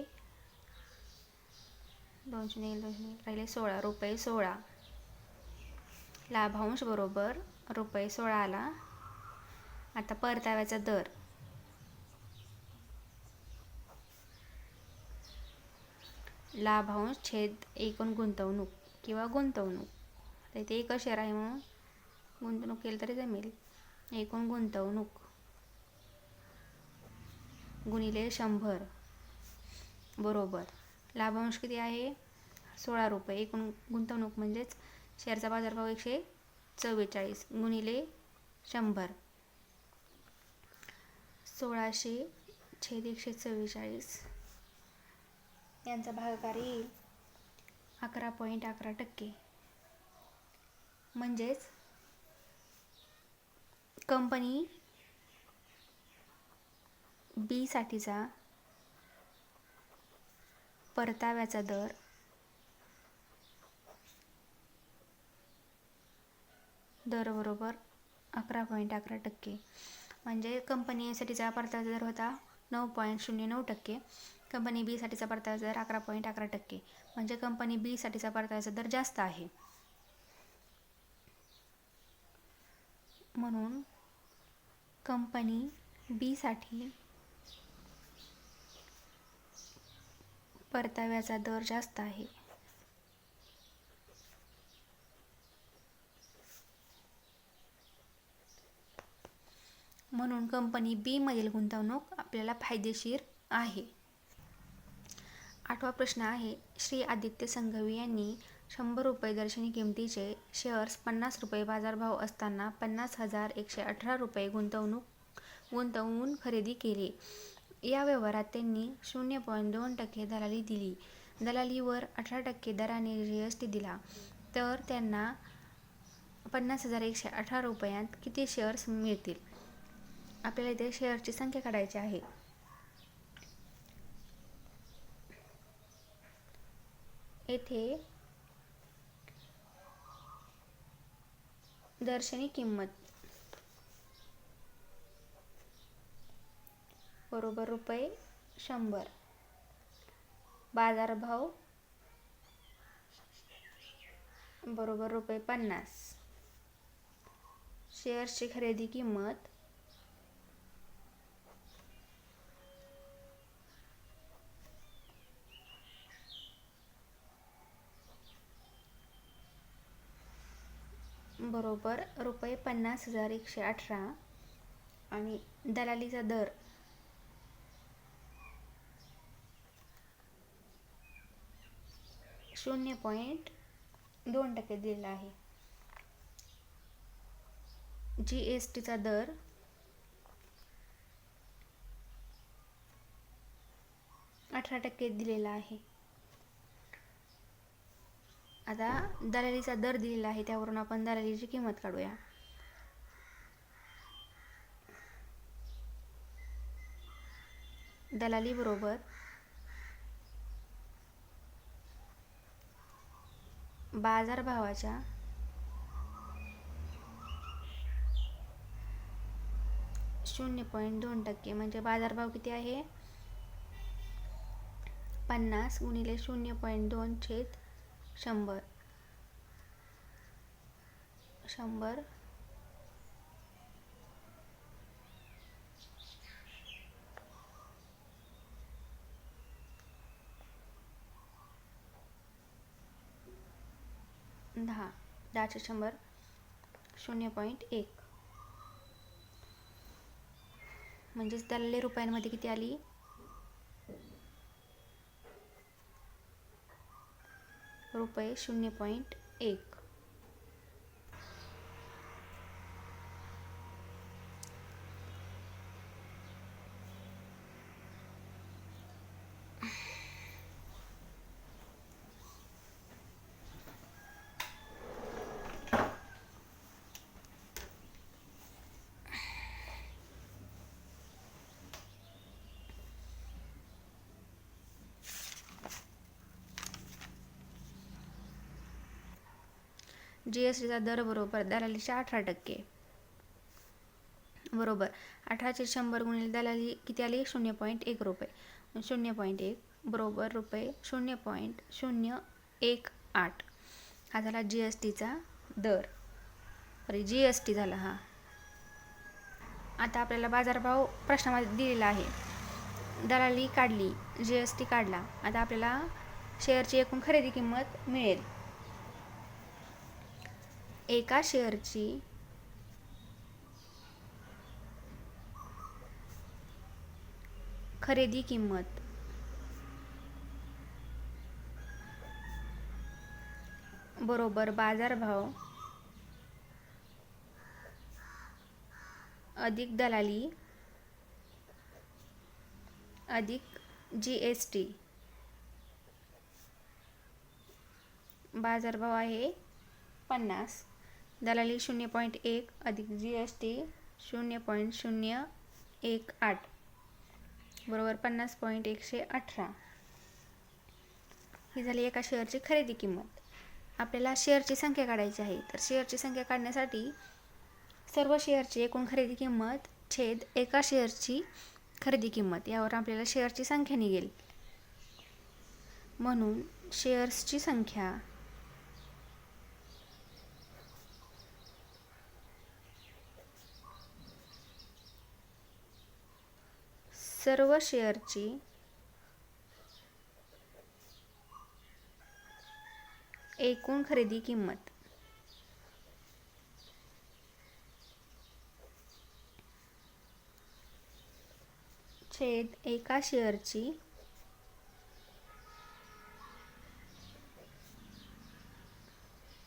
200 राहिले 16 रुपये 16. लाभांश बरोबर रुपये 16 आला. आता परताव्याचा दर लाभांश छेद एकूण गुंतवणूक किंवा गुंतवणूक. तर इथे एकच शेअर आहे म्हणून गुंतवणूक केली तरी जमेल. एकूण गुंतवणूक गुणिले 100 बरोबर लाभांश किती आहे 16 रुपये. एकूण गुंतवणूक म्हणजेच शेअरचा बाजारभाव 144 गुणिले 100. 1600 छेद 144 यांचा भागाकार येईल 11.11%. म्हणजेच कंपनी बी साठीचा परताव्याचा दर बरोबर 11.11%. म्हणजे कंपनी ए साठीचा परताव्याचा दर होता 9.09%. कंपनी बी साठीचा परताव्याचा दर 11.11%. म्हणजे कंपनी बी साठीचा परताव्याचा दर जास्त आहे. म्हणून कंपनी बी साठी परताव्याचा दर जास्त आहे. म्हणून कंपनी बी मधील गुंतवणूक आपल्याला फायदेशीर आहे. 8वा प्रश्न आहे, श्री आदित्य संघवी यांनी 100 रुपये दर्शनी किमतीचे शेअर्स 50 रुपये बाजारभाव असताना 50,118 रुपये गुंतवून खरेदी केली. या व्यवहारात त्यांनी 0.2% दलाली दिली. दलालीवर 18% दराने GST दिला. तर त्यांना 50,118 रुपयांत किती शेअर्स मिळतील? आपल्याला इथे शेअर्सची संख्या काढायची आहे. येथे दर्शनी किंमत बरोबर रुपये 100, बाजारभाव बरोबर रुपये 50, शेअर्सची खरेदी किंमत बरोबर रुपये 50,118 आणि दलालीचा दर ,2% दिलेला आहे. GSTचा दर ,18% दिलेला आहे. आता दलालीचा दर दिलेला आहे त्यावरून आपण दलालीची किंमत काढूया. दलाली बरोबर बाजारभावाच्या ,2% म्हणजे बाजारभाव किती आहे 50 गुणिले 0.2 छेद 100. 100 10 चे 100 0.1 म्हणजेच दलाली रुपयांमध्ये किती आली रुपये 0.1. GSTचा दर बरोबर दलालीच्या 18%. बरोबर. 18चे 100 गुणिले दलाली किती आली? 0.1 रुपये. 0.1 बरोबर रुपये 0.018. हा झाला जी एस टीचा दर, सॉरी जी एस टी झाला हा. आता आपल्याला बाजारभाव प्रश्नामध्ये दिलेला आहे. दलाली काढली, जी एस टी काढला. आता आपल्याला शेअरची एकूण खरेदी किंमत मिळेल. एका शेअरची खरेदी किंमत बरोबर बाजारभाव अधिक दलाली अधिक जी एस टी. बाजारभाव आहे 50, दलाली 0.1 अधिक जी एस टी 0.018 बरोबर 50.118. ही झाली एका शेअरची खरेदी किंमत. आपल्याला शेअरची संख्या काढायची आहे. तर शेअरची संख्या काढण्यासाठी सर्व शेअरची एकूण खरेदी किंमत छेद एका शेअरची खरेदी किंमत, यावर आपल्याला शेअरची संख्या निघेल. म्हणून शेअर्सची संख्या सर्व शेअरची एकूण खरेदी किंमत छेद एका शेअरची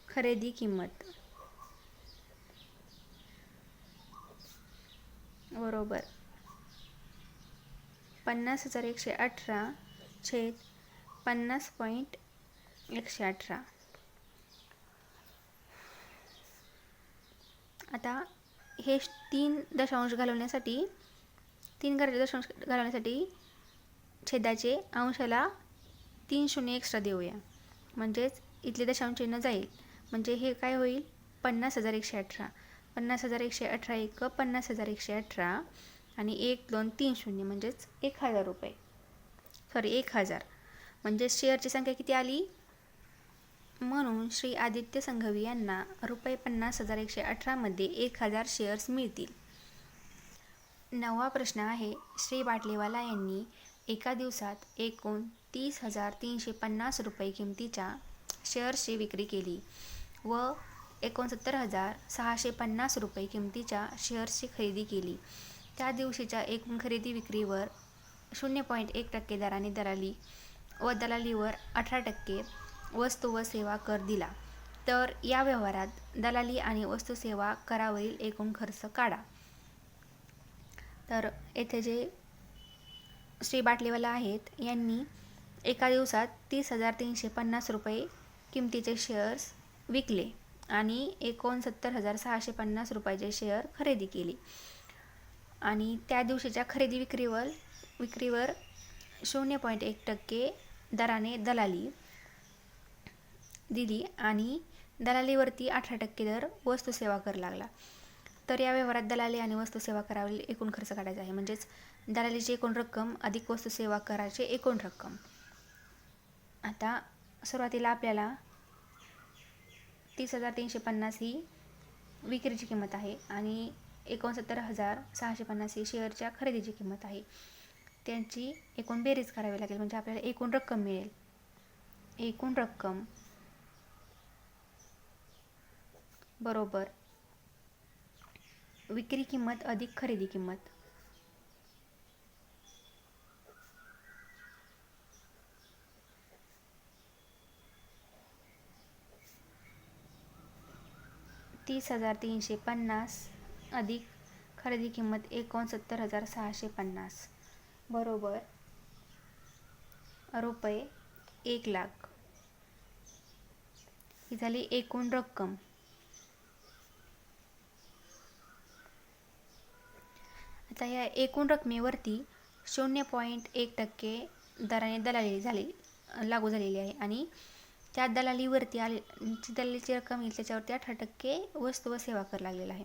खरेदी किंमत बरोबर 50,118 छेद 50.118. आता हे 3 दशांश घालवण्यासाठी छेदाचे अंशाला 3 शून्य एक्स्ट्रा देऊया, म्हणजेच इथले दशांश चिन्ह जाईल. म्हणजे हे काय होईल? 50,118. 50,118 एक 50,118 आणि 1 2 3 शून्य म्हणजेच 1,000 रुपये, सॉरी 1,000. म्हणजे शेअरची संख्या किती आली? म्हणून श्री आदित्य संघवी यांना रुपये 50,118 मध्ये 1,000 शेअर्स मिळतील. 9वा प्रश्न आहे. श्री बाटलेवाला यांनी एका दिवसात एकूण 30,350 रुपये किमतीच्या शेअर्सची विक्री केली व 69,650 रुपये किमतीच्या शेअर्सची खरेदी केली. त्या दिवशीच्या एकूण खरेदी विक्रीवर 0.1% दराने दलाली व दलालीवर 18% वस्तू व सेवा कर दिला. तर या व्यवहारात दलाली आणि वस्तू सेवा करावरील एकूण खर्च काढा. तर येथे जे श्री बाटलेवाला आहेत यांनी एका दिवसात 30,350 रुपये किमतीचे शेअर्स विकले आणि 69,650 रुपयाचे शेअर खरेदी केली. आणि त्या दिवशीच्या खरेदी विक्रीवर 0.1% दराने दलाली दिली आणि दलालीवरती 18% दर वस्तू सेवा कर लागला. तर या व्यवहारात दलाली आणि वस्तू सेवा करावरील एकूण खर्च काढायचा आहे. म्हणजेच दलालीची एकूण रक्कम अधिक वस्तू सेवा कराची एकूण रक्कम. आता सुरुवातीला आपल्याला 30,350 ही विक्रीची किंमत आहे आणि 69,650 ही शेअरच्या खरेदीची किंमत आहे. त्यांची एकूण बेरीज करावी लागेल, म्हणजे आपल्याला एकूण रक्कम मिळेल. एकूण रक्कम बरोबर विक्री किंमत अधिक खरेदी किंमत. $30,350 अधिक खरेदी किंमत 69,650 बरोबर रुपये 1,00,000. ही झाली एकूण रक्कम. आता या एकूण रकमेवरती 0.1% दराने दलाली लागू झालेली आहे आणि त्या दलालीवरती दलालीची रक्कम येईल त्याच्यावरती 18% वस्तू व सेवा कर लागलेला आहे.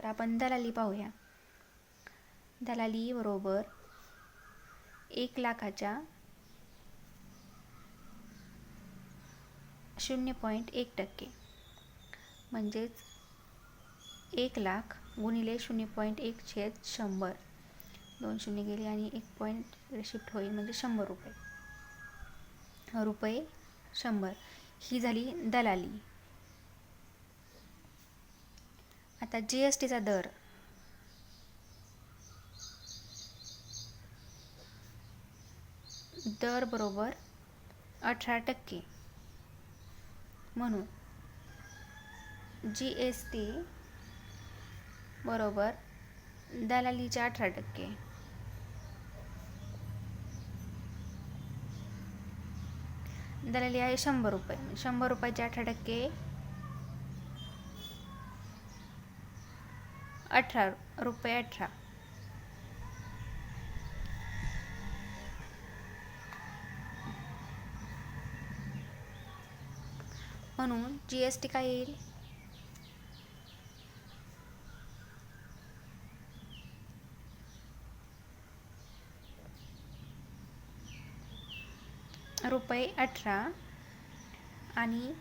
तर आपण दलाली पाहूया. दलाली बरोबर 1,00,000च्या 0.1%, म्हणजेच 1,00,000 गुणिले 0.1/100. 2 शून्य गेले आणि 1 पॉईंट शिफ्ट होईल म्हणजे 100 रुपये. रुपये 100 ही झाली दलाली. आता GSTचा दर बरोबर 18%, म्हणून GST बरोबर दलालीच्या 18%. दलाली आहे 100 रुपये. 100 रुपयाचे 18% 18 रुपये 18. म्हणून GST काय येईल? रुपये 18 आणि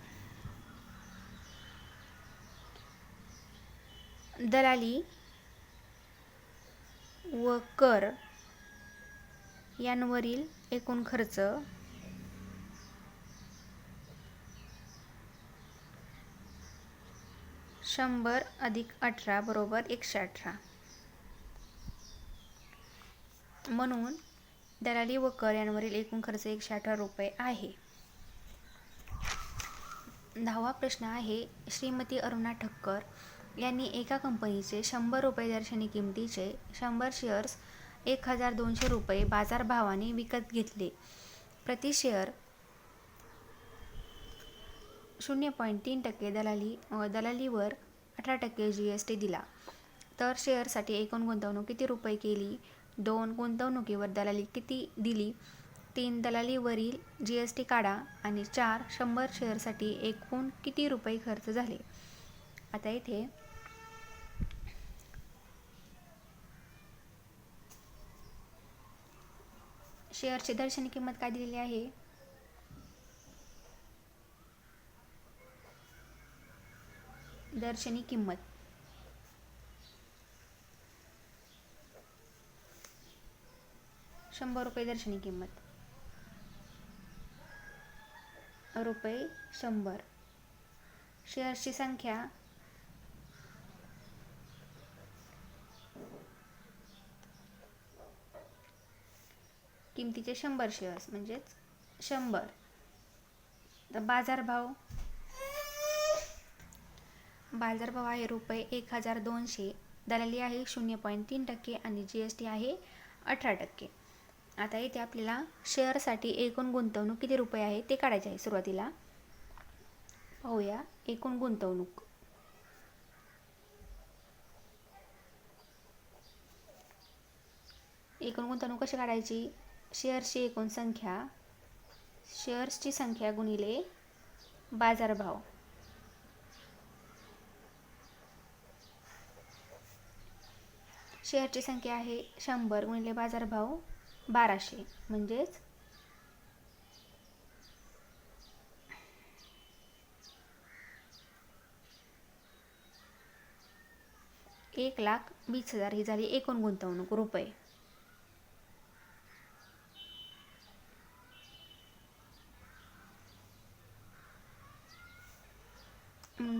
दलाली व कर यांवरील एकूण खर्च 100 अधिक 18 बरोबर 118. म्हणून दलाली व कर यांवरील एकूण खर्च 118 रुपये आहे. 10वा प्रश्न आहे, श्रीमती अरुणा ठक्कर यांनी एका कंपनीचे 100 रुपये दर्शनी किमतीचे 100 शेअर्स 1,200 रुपये बाजारभावाने विकत घेतले. प्रति शेअर 0.3% दलालीवर 18% GST दिला. तर शेअरसाठी एकूण गुंतवणूक किती रुपये केली? 2 गुंतवणुकीवर दलाली किती दिली? 3 दलालीवरील GST काढा आणि 4 100 शेअरसाठी एकूण किती रुपये खर्च झाले? आता इथे शेअरची दर्शनी किंमत काय दिलेली आहे? दर्शनी किंमत 100 रुपये. दर्शनी किंमत रुपये 100. शेअर्सची संख्या किमतीचे 100 शेअर्स म्हणजेच 100. तर बाजारभाव आहे रुपये 1,200. दलाली आहे 0.3% आणि GST आहे 18%. आता इथे आपल्याला शेअरसाठी एकूण गुंतवणूक किती रुपये आहे ते काढायचे आहे. सुरुवातीला पाहूया एकूण गुंतवणूक. एकूण गुंतवणूक कशी काढायची? शेअर्सची एकूण संख्या, शेअर्सची संख्या गुणिले बाजारभाव. शेअरची संख्या आहे 100 गुणिले बाजारभाव 1200 म्हणजेच 1,20,000 ही झाली एकूण गुंतवणूक रुपये.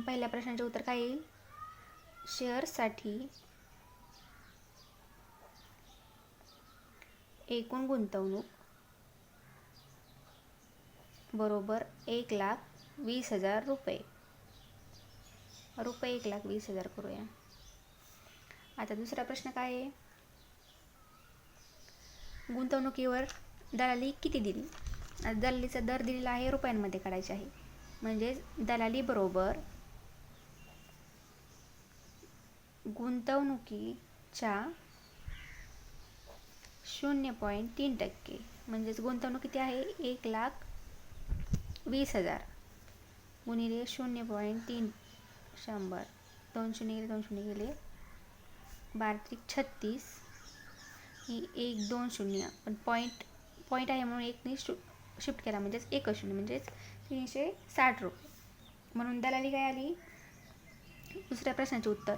पहिल्या प्रश्नाचे उत्तर काय येईल? शेअर्ससाठी एकूण गुंतवणूक बरोबर 1,20,000 रुपये. 1,20,000 करूया. आता दुसरा प्रश्न काय आहे? गुंतवणुकीवर दलाली किती दिली? दलालीचा दर दिलेला आहे, रुपयांमध्ये काढायचे आहे. म्हणजेच दलाली बरोबर गुंतवणुकीच्या 0.3%, म्हणजेच गुंतवणूक किती आहे? 1,20,000 गुणिले 0.3 100. 2 शून्य गेले 2 शून्य गेले 12×36 ही 1 2 0 पण पॉईंट आहे म्हणून एकने शिफ्ट केला म्हणजेच 1 शून्य म्हणजेच 360 रुपये. म्हणून दलाली काय आली दुसऱ्या प्रश्नाचे उत्तर.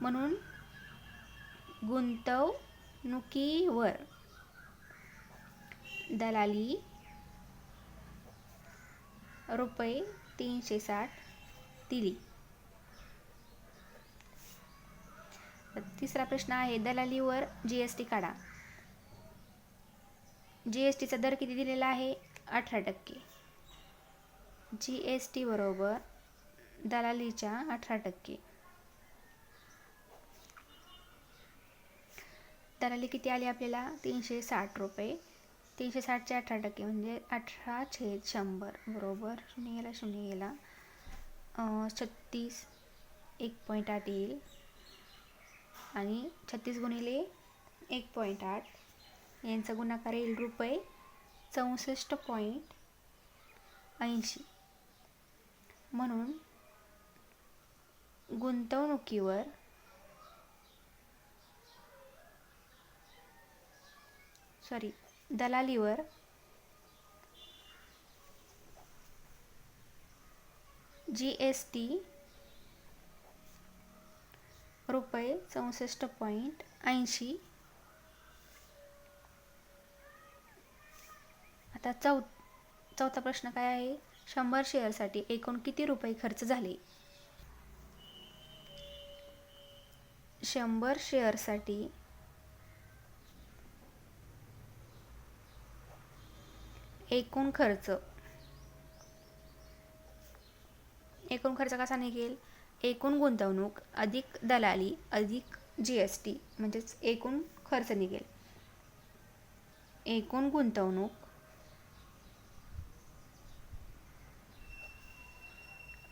म्हणून गुंतवणुकीवर दलाली रुपये 360 दिली. तिसरा प्रश्न आहे दलालीवर GST काढा. GSTचा दर किती दिलेला आहे 18%. GST बरोबर दलालीच्या 18%. दलाली किती आली आपल्याला 360 रुपये. 360चे 18% म्हणजे 18/100 बरोबर 0 गेला 0 गेला 36 1.8 येईल आणि 36 गुणिले 1.8 यांचा गुणाकार येईल रुपये 64.80. म्हणून गुंतवणुकीवर दलालीवर GST रुपये 64.80. आता चौथा प्रश्न काय आहे 100 शेअरसाठी एकूण किती रुपये खर्च झाले. 100 शेअरसाठी एकूण खर्च कसा निघेल एकूण गुंतवणूक अधिक दलाली अधिक GST म्हणजेच एकूण खर्च निघेल. एकूण गुंतवणूक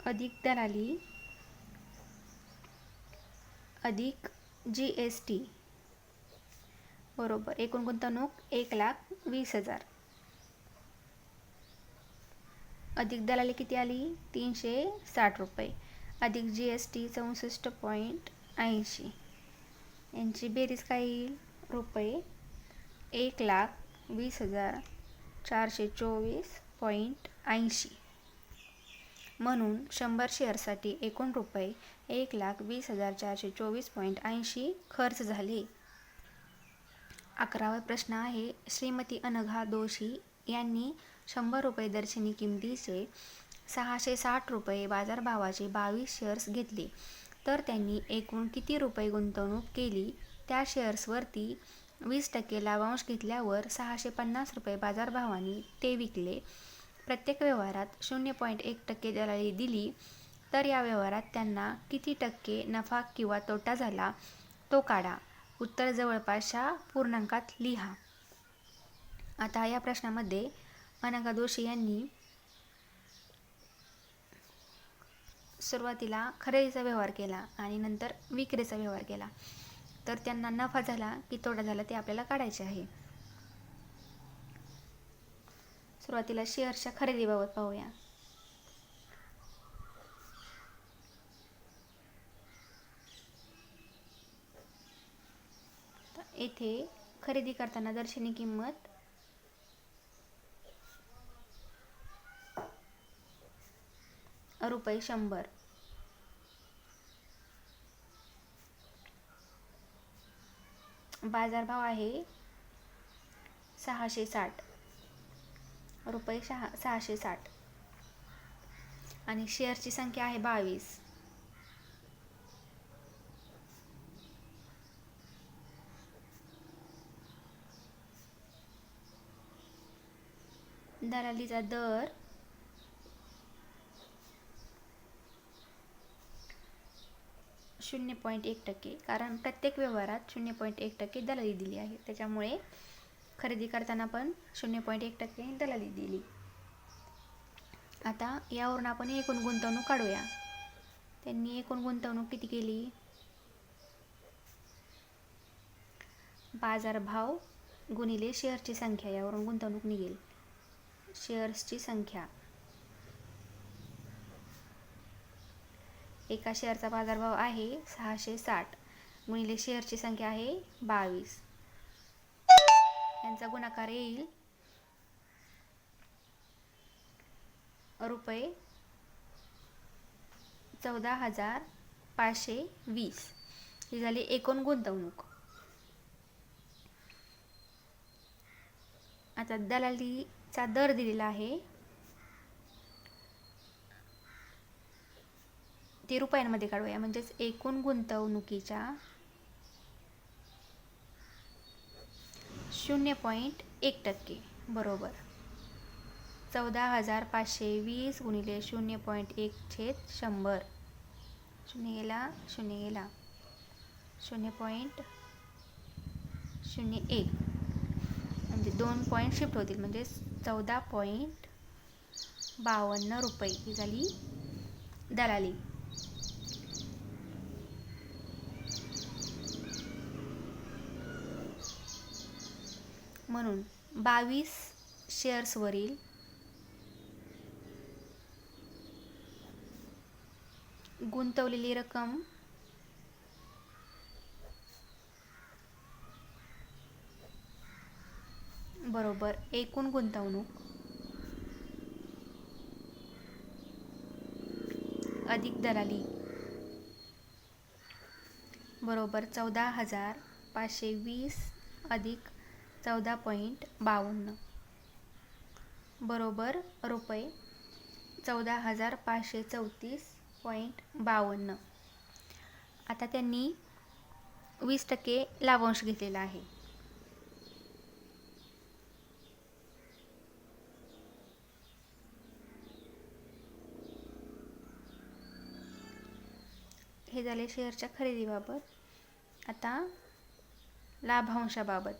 अधिक दलाली अधिक GST बरोबर एकूण गुंतवणूक 1,20,000 अधिक दलाली किती आली 360 रुपये अधिक GST 64.80 यांची बेरीज काय येईल रुपये 1,20,424.80. म्हणून 100 शेअरसाठी एकूण रुपये 1,20,424.80 खर्च झाले. 11वा प्रश्न आहे श्रीमती अनघा दोशी यांनी 100 रुपये दर्शनी किमतीचे 660 रुपये बाजारभावाचे 22 शेअर्स घेतले तर त्यांनी एकूण किती रुपये गुंतवणूक केली. त्या शेअर्सवरती 20% लाभांश घेतल्यावर 650 रुपये बाजारभावाने ते विकले. प्रत्येक व्यवहारात 0.1% दलाली दिली तर या व्यवहारात त्यांना किती टक्के नफा किंवा तोटा झाला तो काढा. उत्तर जवळपासच्या पूर्णांकात लिहा. आता या प्रश्नामध्ये अनघा दोशी यांनी सुरुवातीला खरेदीचा व्यवहार केला आणि नंतर विक्रीचा व्यवहार केला तर त्यांना नफा झाला की तोटा झाला ते आपल्याला काढायचे आहे. सुरुवातीला शेअर्सच्या खरेदीबाबत पाहूया. येथे खरेदी करताना दर्शनी किंमत रुपये 100. बाजारभाव आहे 660 रुपये 660 आणि शेअरची संख्या आहे 22. दलालीचा दर 0.1% कारण प्रत्येक व्यवहारात 0.1% दलाली दिली आहे त्याच्यामुळे खरेदी करताना पण 0.1% दलाली दिली. आता यावरून आपण एकूण गुंतवणूक काढूया. त्यांनी एकूण गुंतवणूक किती केली बाजारभाव गुणिले शेअरची संख्या यावरून गुंतवणूक निघेल. शेअर्सची संख्या एका शेअरचा बाजारभाव आहे 660 गुणिले शेअरची संख्या आहे 22, यांचा गुणाकार येईल रुपये 14,520. ही झाली एकूण गुंतवणूक. आता दलालीचा दर दिलेला आहे, ते रुपयांमध्ये काढूया. म्हणजेच एकूण गुंतवणुकीच्या 0.1% बरोबर 14,520 गुणिले 0.1/100. 0 गेला 0 गेला 0.01 म्हणजे 2 पॉईंट शिफ्ट होतील, म्हणजे 14.52 रुपये ही झाली दलाली. म्हणून 22 शेअर्सवरील गुंतवलेली रक्कम बरोबर एकूण गुंतवणूक अधिक दलाली बरोबर 14,520 अधिक 14.52 बरोबर रुपये 14,534.52. आता त्यांनी 20% लाभांश घेतलेला आहे. हे झाले शेअरच्या खरेदीबाबत. आता लाभांशाबाबत.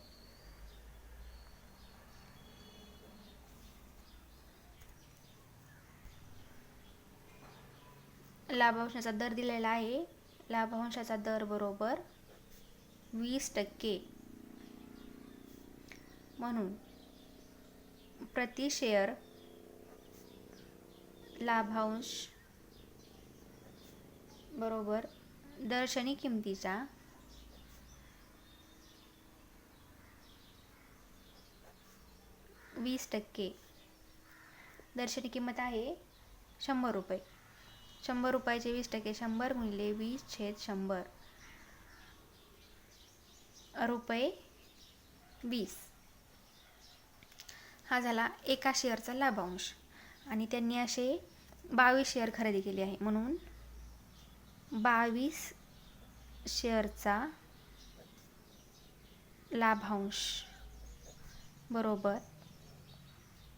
लाभांशाचा दर दिलेला आहे. लाभांशाचा दर बरोबर 20%. म्हणून प्रति शेअर लाभांश बरोबर दर्शनी किमतीच्या 20%. दर्शनी किंमत आहे 100 रुपये. 100 रुपयाचे 20%, 100 गुणिले 20/100 रुपये 20. हा झाला एका शेअरचा लाभांश. आणि त्यांनी असे 22 शेअर खरेदी केले आहे, म्हणून 22 शेअरचा लाभांश बरोबर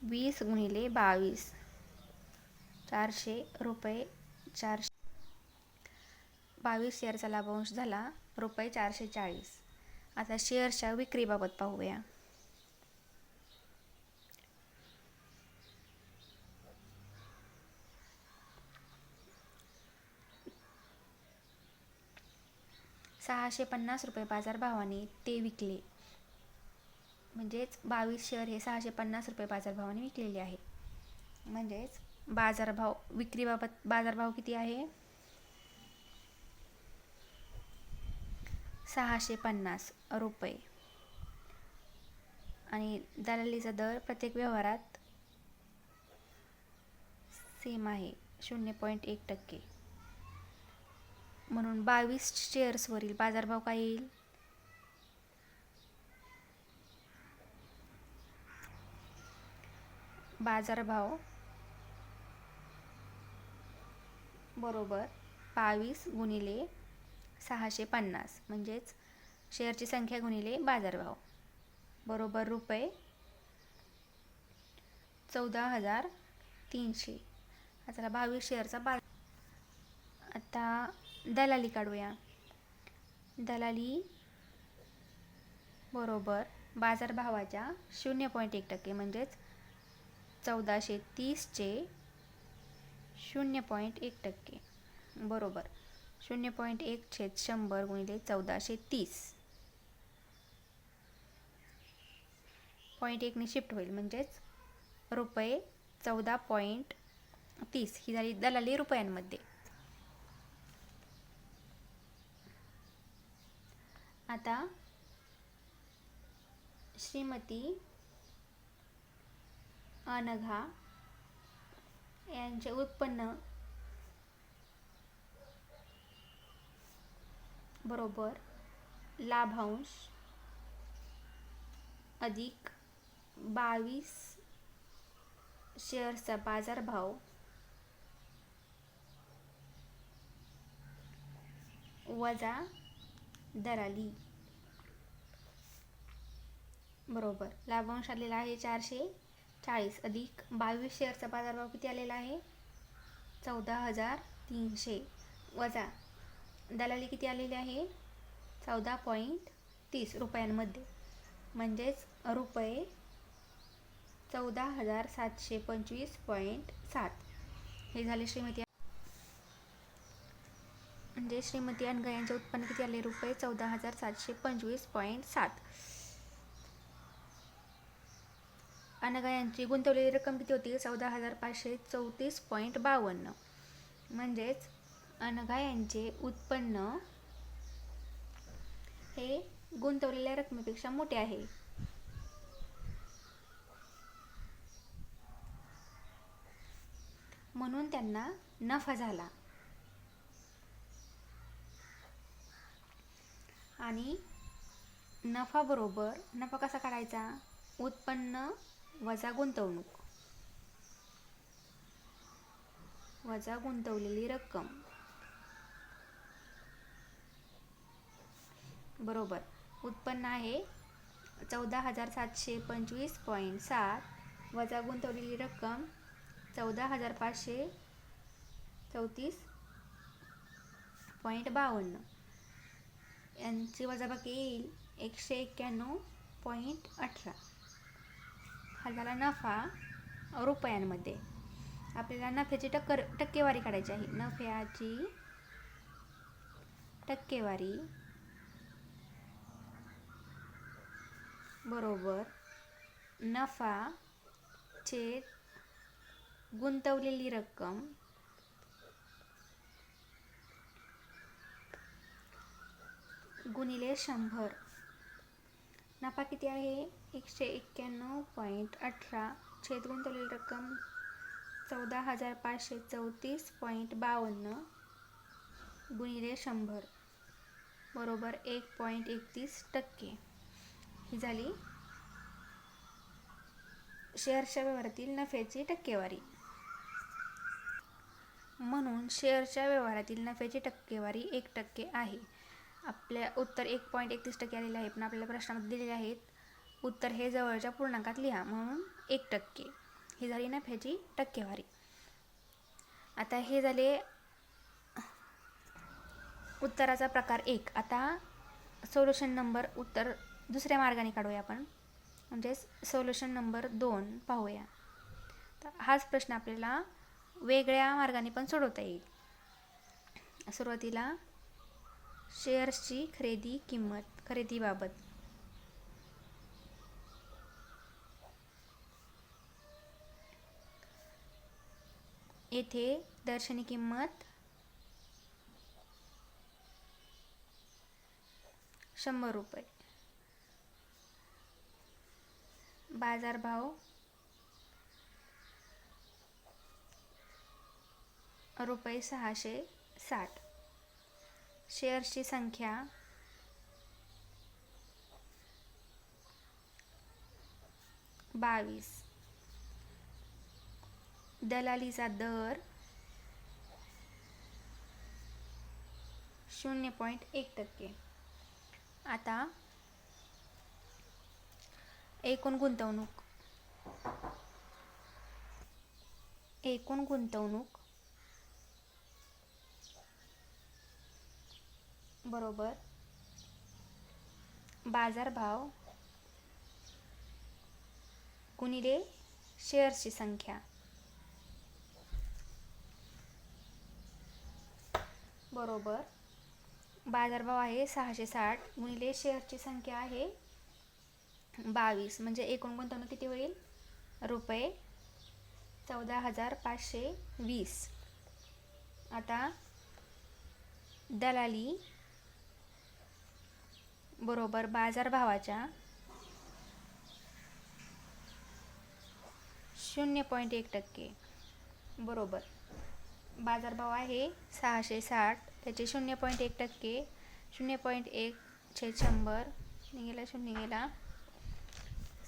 20 गुणिले 22 400 रुपये 400. 22 शेअरचा लाभांश झाला रुपये 440. आता शेअरच्या विक्रीबाबत पाहूया. ₹650 बाजारभावाने ते विकले. म्हणजेच 22 शेअर हे 650 रुपये बाजारभावाने विकलेले आहे. म्हणजेच बाजारभाव विक्रीबाबत बाजारभाव किती आहे? 650 रुपये. आणि दलालीचा दर प्रत्येक व्यवहारात सेम आहे 0.1%. म्हणून 22 शेअर्सवरील बाजारभाव काय येईल? बाजारभाव बरोबर 22 गुणिले 650 म्हणजेच शेअरची संख्या गुणिले बाजारभाव बरोबर रुपये 14,300. आता 22 शेअरचा आता दलाली काढूया. दलाली बरोबर बाजारभावाच्या 0.1% म्हणजेच 1430चे 0.1% बरोबर 0.1/100 गुणिले 1430. 0.1 ने शिफ्ट होईल, म्हणजेच रुपये 14.30. ही झाली दलाली रुपयांमध्ये. आता श्रीमती अनघा यांचे उत्पन्न बरोबर लाभांश अधिक 22 शेअर्सचा बाजारभाव वजा दलाली बरोबर लाभांश आलेला आहे 440 अधिक 22 शेअरचा बाजारभाव किती आलेला आहे 14,300 वजा दलाली किती आलेली आहे 14.30 रुपयांमध्ये म्हणजेच रुपये 14,725.7 हे झाले श्रीमती अनघा यांचे उत्पन्न किती आले रुपये 14,725.7. अनघा यांची गुंतवलेली रक्कम किती होती 14,534.52 म्हणजेच अनघा यांचे उत्पन्न हे गुंतवलेल्या रकमेपेक्षा मोठे आहे. म्हणून त्यांना नफा झाला. आणि नफा कसा काढायचा उत्पन्न वजा गुंतवणूक वजा गुंतवलेली रक्कम बरोबर उत्पन्न आहे 14,725.7 वजा गुंतवलेली रक्कम 14,534.52 यांची वजाबाकी येईल 191.18. हा झाला नफा रुपयांमध्ये. आपल्याला नफ्याची टक्केवारी काढायची आहे. नफ्याची टक्केवारी बरोबर नफा छेद गुंतवलेली रक्कम गुणिले 100. नफा किती आहे 191.18 छेद गुंतवलेली रक्कम 14,534.52 गुणिले 100 बरोबर 1.31%. ही झाली शेअर्सच्या व्यवहारातील नफ्याची टक्केवारी. म्हणून शेअर्सच्या व्यवहारातील नफ्याची टक्केवारी 1% आहे. आपल्या उत्तर 1.31% आलेले आहे, पण आपल्याला प्रश्नामध्ये दिलेले आहेत उत्तर हे जवळच्या पूर्णांकात लिहा म्हणून 1%. ही झाली नफ्याची टक्केवारी. आता हे झाले उत्तराचा प्रकार 1. आता सोल्युशन नंबर उत्तर दुसऱ्या मार्गाने काढूया आपण, म्हणजेच सोल्युशन नंबर 2 पाहूया. तर हाच प्रश्न आपल्याला वेगळ्या मार्गाने पण सोडवता येईल. सुरुवातीला शेअर्सची खरेदीबाबत येथे दर्शनी किंमत 100 रुपये, बाजारभाव रुपये 660, शेअर्सची संख्या 22, दलालीचा दर 0.1%. आता एकूण गुंतवणूक बरोबर बाजारभाव गुणिले शेअर्सची संख्या बरोबर बाजारभाव आहे 660 गुणिले शेअर्सची संख्या आहे 22, म्हणजे एकूण गुंतवणूक किती होईल रुपये 14,520. आता दलाली बरोबर बाजारभावाच्या 0.1%. बरोबर. बाजारभाव आहे 660, त्याचे 0.1%, 0.1/100 गेला, 0 गेला,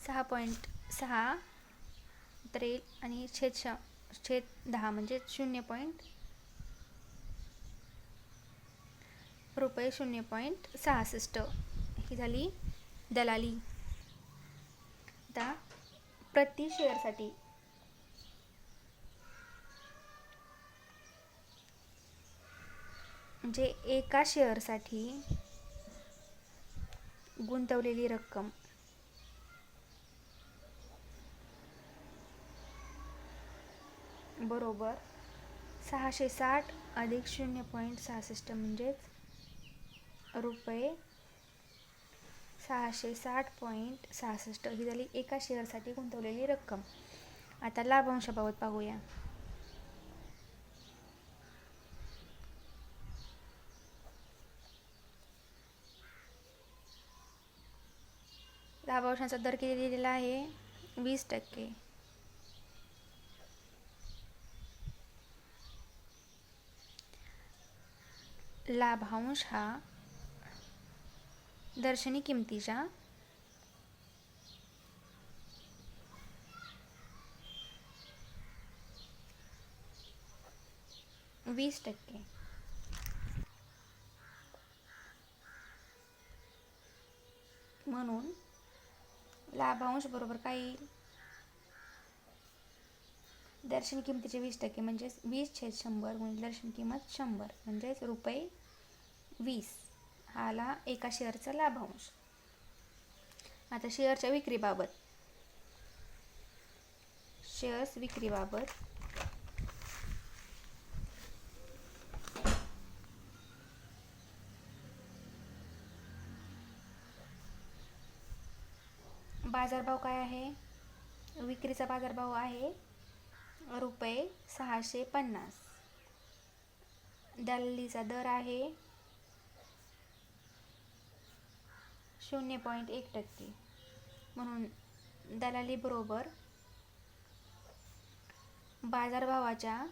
6.6 तर येईल आणि छेद 10 म्हणजे रुपये 0.66. ही झाली दलाली. आता प्रति शेअरसाठी म्हणजे एका शेअरसाठी गुंतवलेली रक्कम बरोबर 660 अधिक 0.66 म्हणजेच रुपये 660.66 ही झाली एका शेअरसाठी गुंतवलेली रक्कम. आता लाभांशाबाबत पाहूया. लाभांशाचा दर किती दिलेला आहे? 20%. लाभांश हा दर्शनी किमतीच्या 20%. म्हणून लाभांश बरोबर काय येईल? दर्शनी किमतीचे 20% म्हणजेच 20/100 गुणिले दर्शनी किंमत 100 म्हणजेच रुपये 20 हा आला एका शेअरचा लाभांश. आता शेअरच्या विक्रीबाबत बाजारभाव काय आहे? विक्रीचा बाजारभाव आहे रुपये 650. दलालीचा दर आहे 0.1%. म्हणून दलाली बरोबर बाजारभावाच्या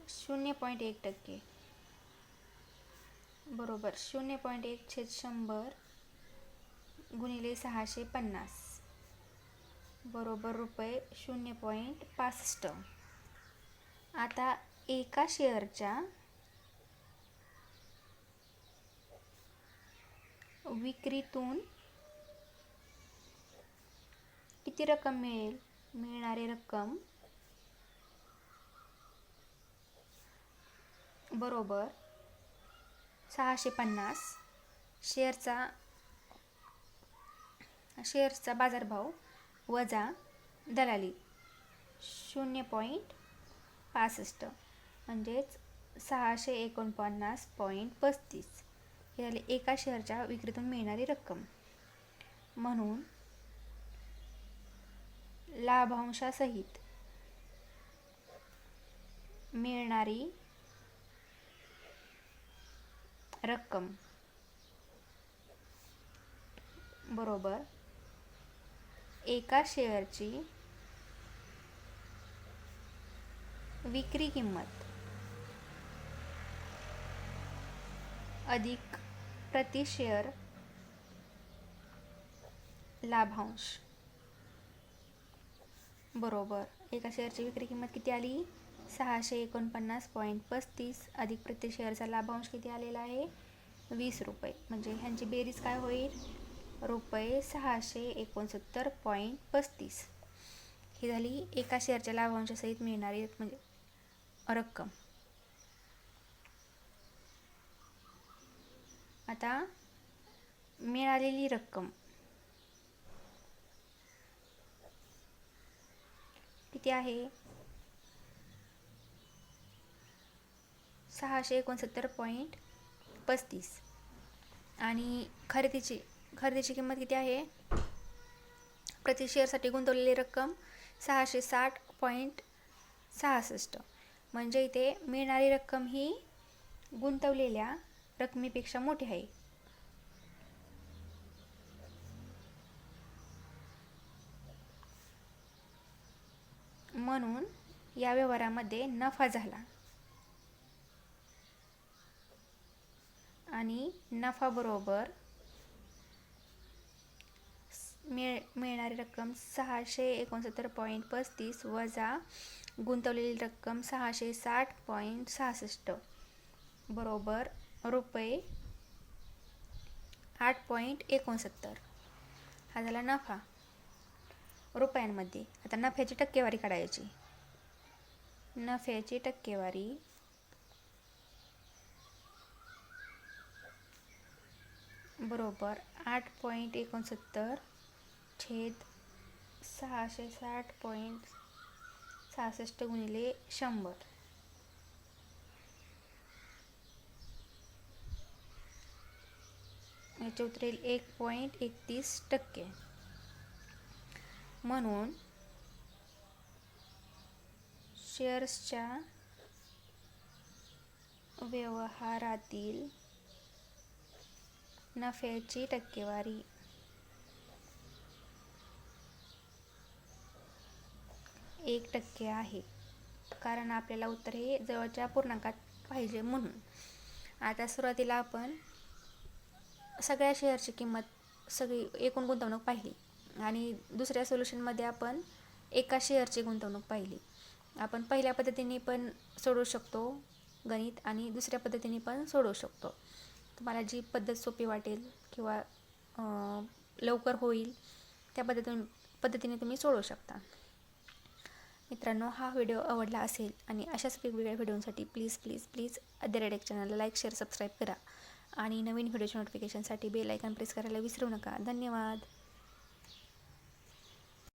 0.1% बरोबर 0.1/100 गुणिले 650 बरोबर रुपये 0.65. आता एका शेअरच्या विक्रीतून किती रक्कम मिळेल? मिळणारी रक्कम बरोबर 650 शेअर्सचा बाजारभाव वजा दलाली 0.65 म्हणजेच 649.35 हे झाले एका शेअरच्या विक्रीतून मिळणारी रक्कम. म्हणून लाभांशासहित मिळणारी रक्कम बरोबर एका शेअरची विक्री किंमत अधिक प्रति शेअर लाभांश बरोबर एका शेअरची विक्री किंमत किती आली? 649.35 अधिक प्रति शेअरचा लाभांश किती आलेला आहे? 20 रुपये. म्हणजे ह्यांची बेरीज काय होईल? रुपये 669.35 ही झाली एका शेअरच्या लाभांशासहित मिळणारी म्हणजे रक्कम. आता मिळालेली रक्कम किती आहे? 669.35 आणि खरेदीची किंमत किती आहे? प्रति शेअरसाठी गुंतवलेली रक्कम 660.66 म्हणजे इथे मिळणारी रक्कम ही गुंतवलेल्या रकमेपेक्षा मोठे आहे. म्हणून या व्यवहारामध्ये नफा झाला आणि नफा बरोबर मिळणारी रक्कम 669.35 वजा गुंतवलेली रक्कम 660.66 बरोबर रुपये 8.69. हा झाला नफा रुपयांमध्ये. आता नफ्याची टक्केवारी काढायची. नफ्याची टक्केवारी बरोबर 8.69 छेद 660.66 गुणिले 100. याचे उतरेल 1.31%. म्हणून शेअर्सच्या व्यवहारातील नफ्याची टक्केवारी 1% आहे. कारण आपल्याला उत्तर हे जवळच्या पूर्णांकात पाहिजे म्हणून. आता सुरुवातीला आपण सगळ्या शेअरची किंमत सगळी एकूण गुंतवणूक पाहिली आणि दुसऱ्या सोल्युशनमध्ये आपण एका शेअरची गुंतवणूक पाहिली. आपण पहिल्या पद्धतीने पण सोडवू शकतो गणित आणि दुसऱ्या पद्धतीने पण सोडवू शकतो. तुम्हाला जी पद्धत सोपी वाटेल किंवा लवकर होईल त्या पद्धतीने तुम्ही सोडवू शकता. मित्रांनो, हा व्हिडिओ आवडला असेल आणि अशाच वेगवेगळ्या व्हिडिओसाठी प्लीज @टेक चॅनलला लाईक, शेअर, सबस्क्राईब करा आणि नवीन व्हिडिओच्या नोटिफिकेशनसाठी बेल आयकॉन प्रेस करायला विसरू नका. धन्यवाद.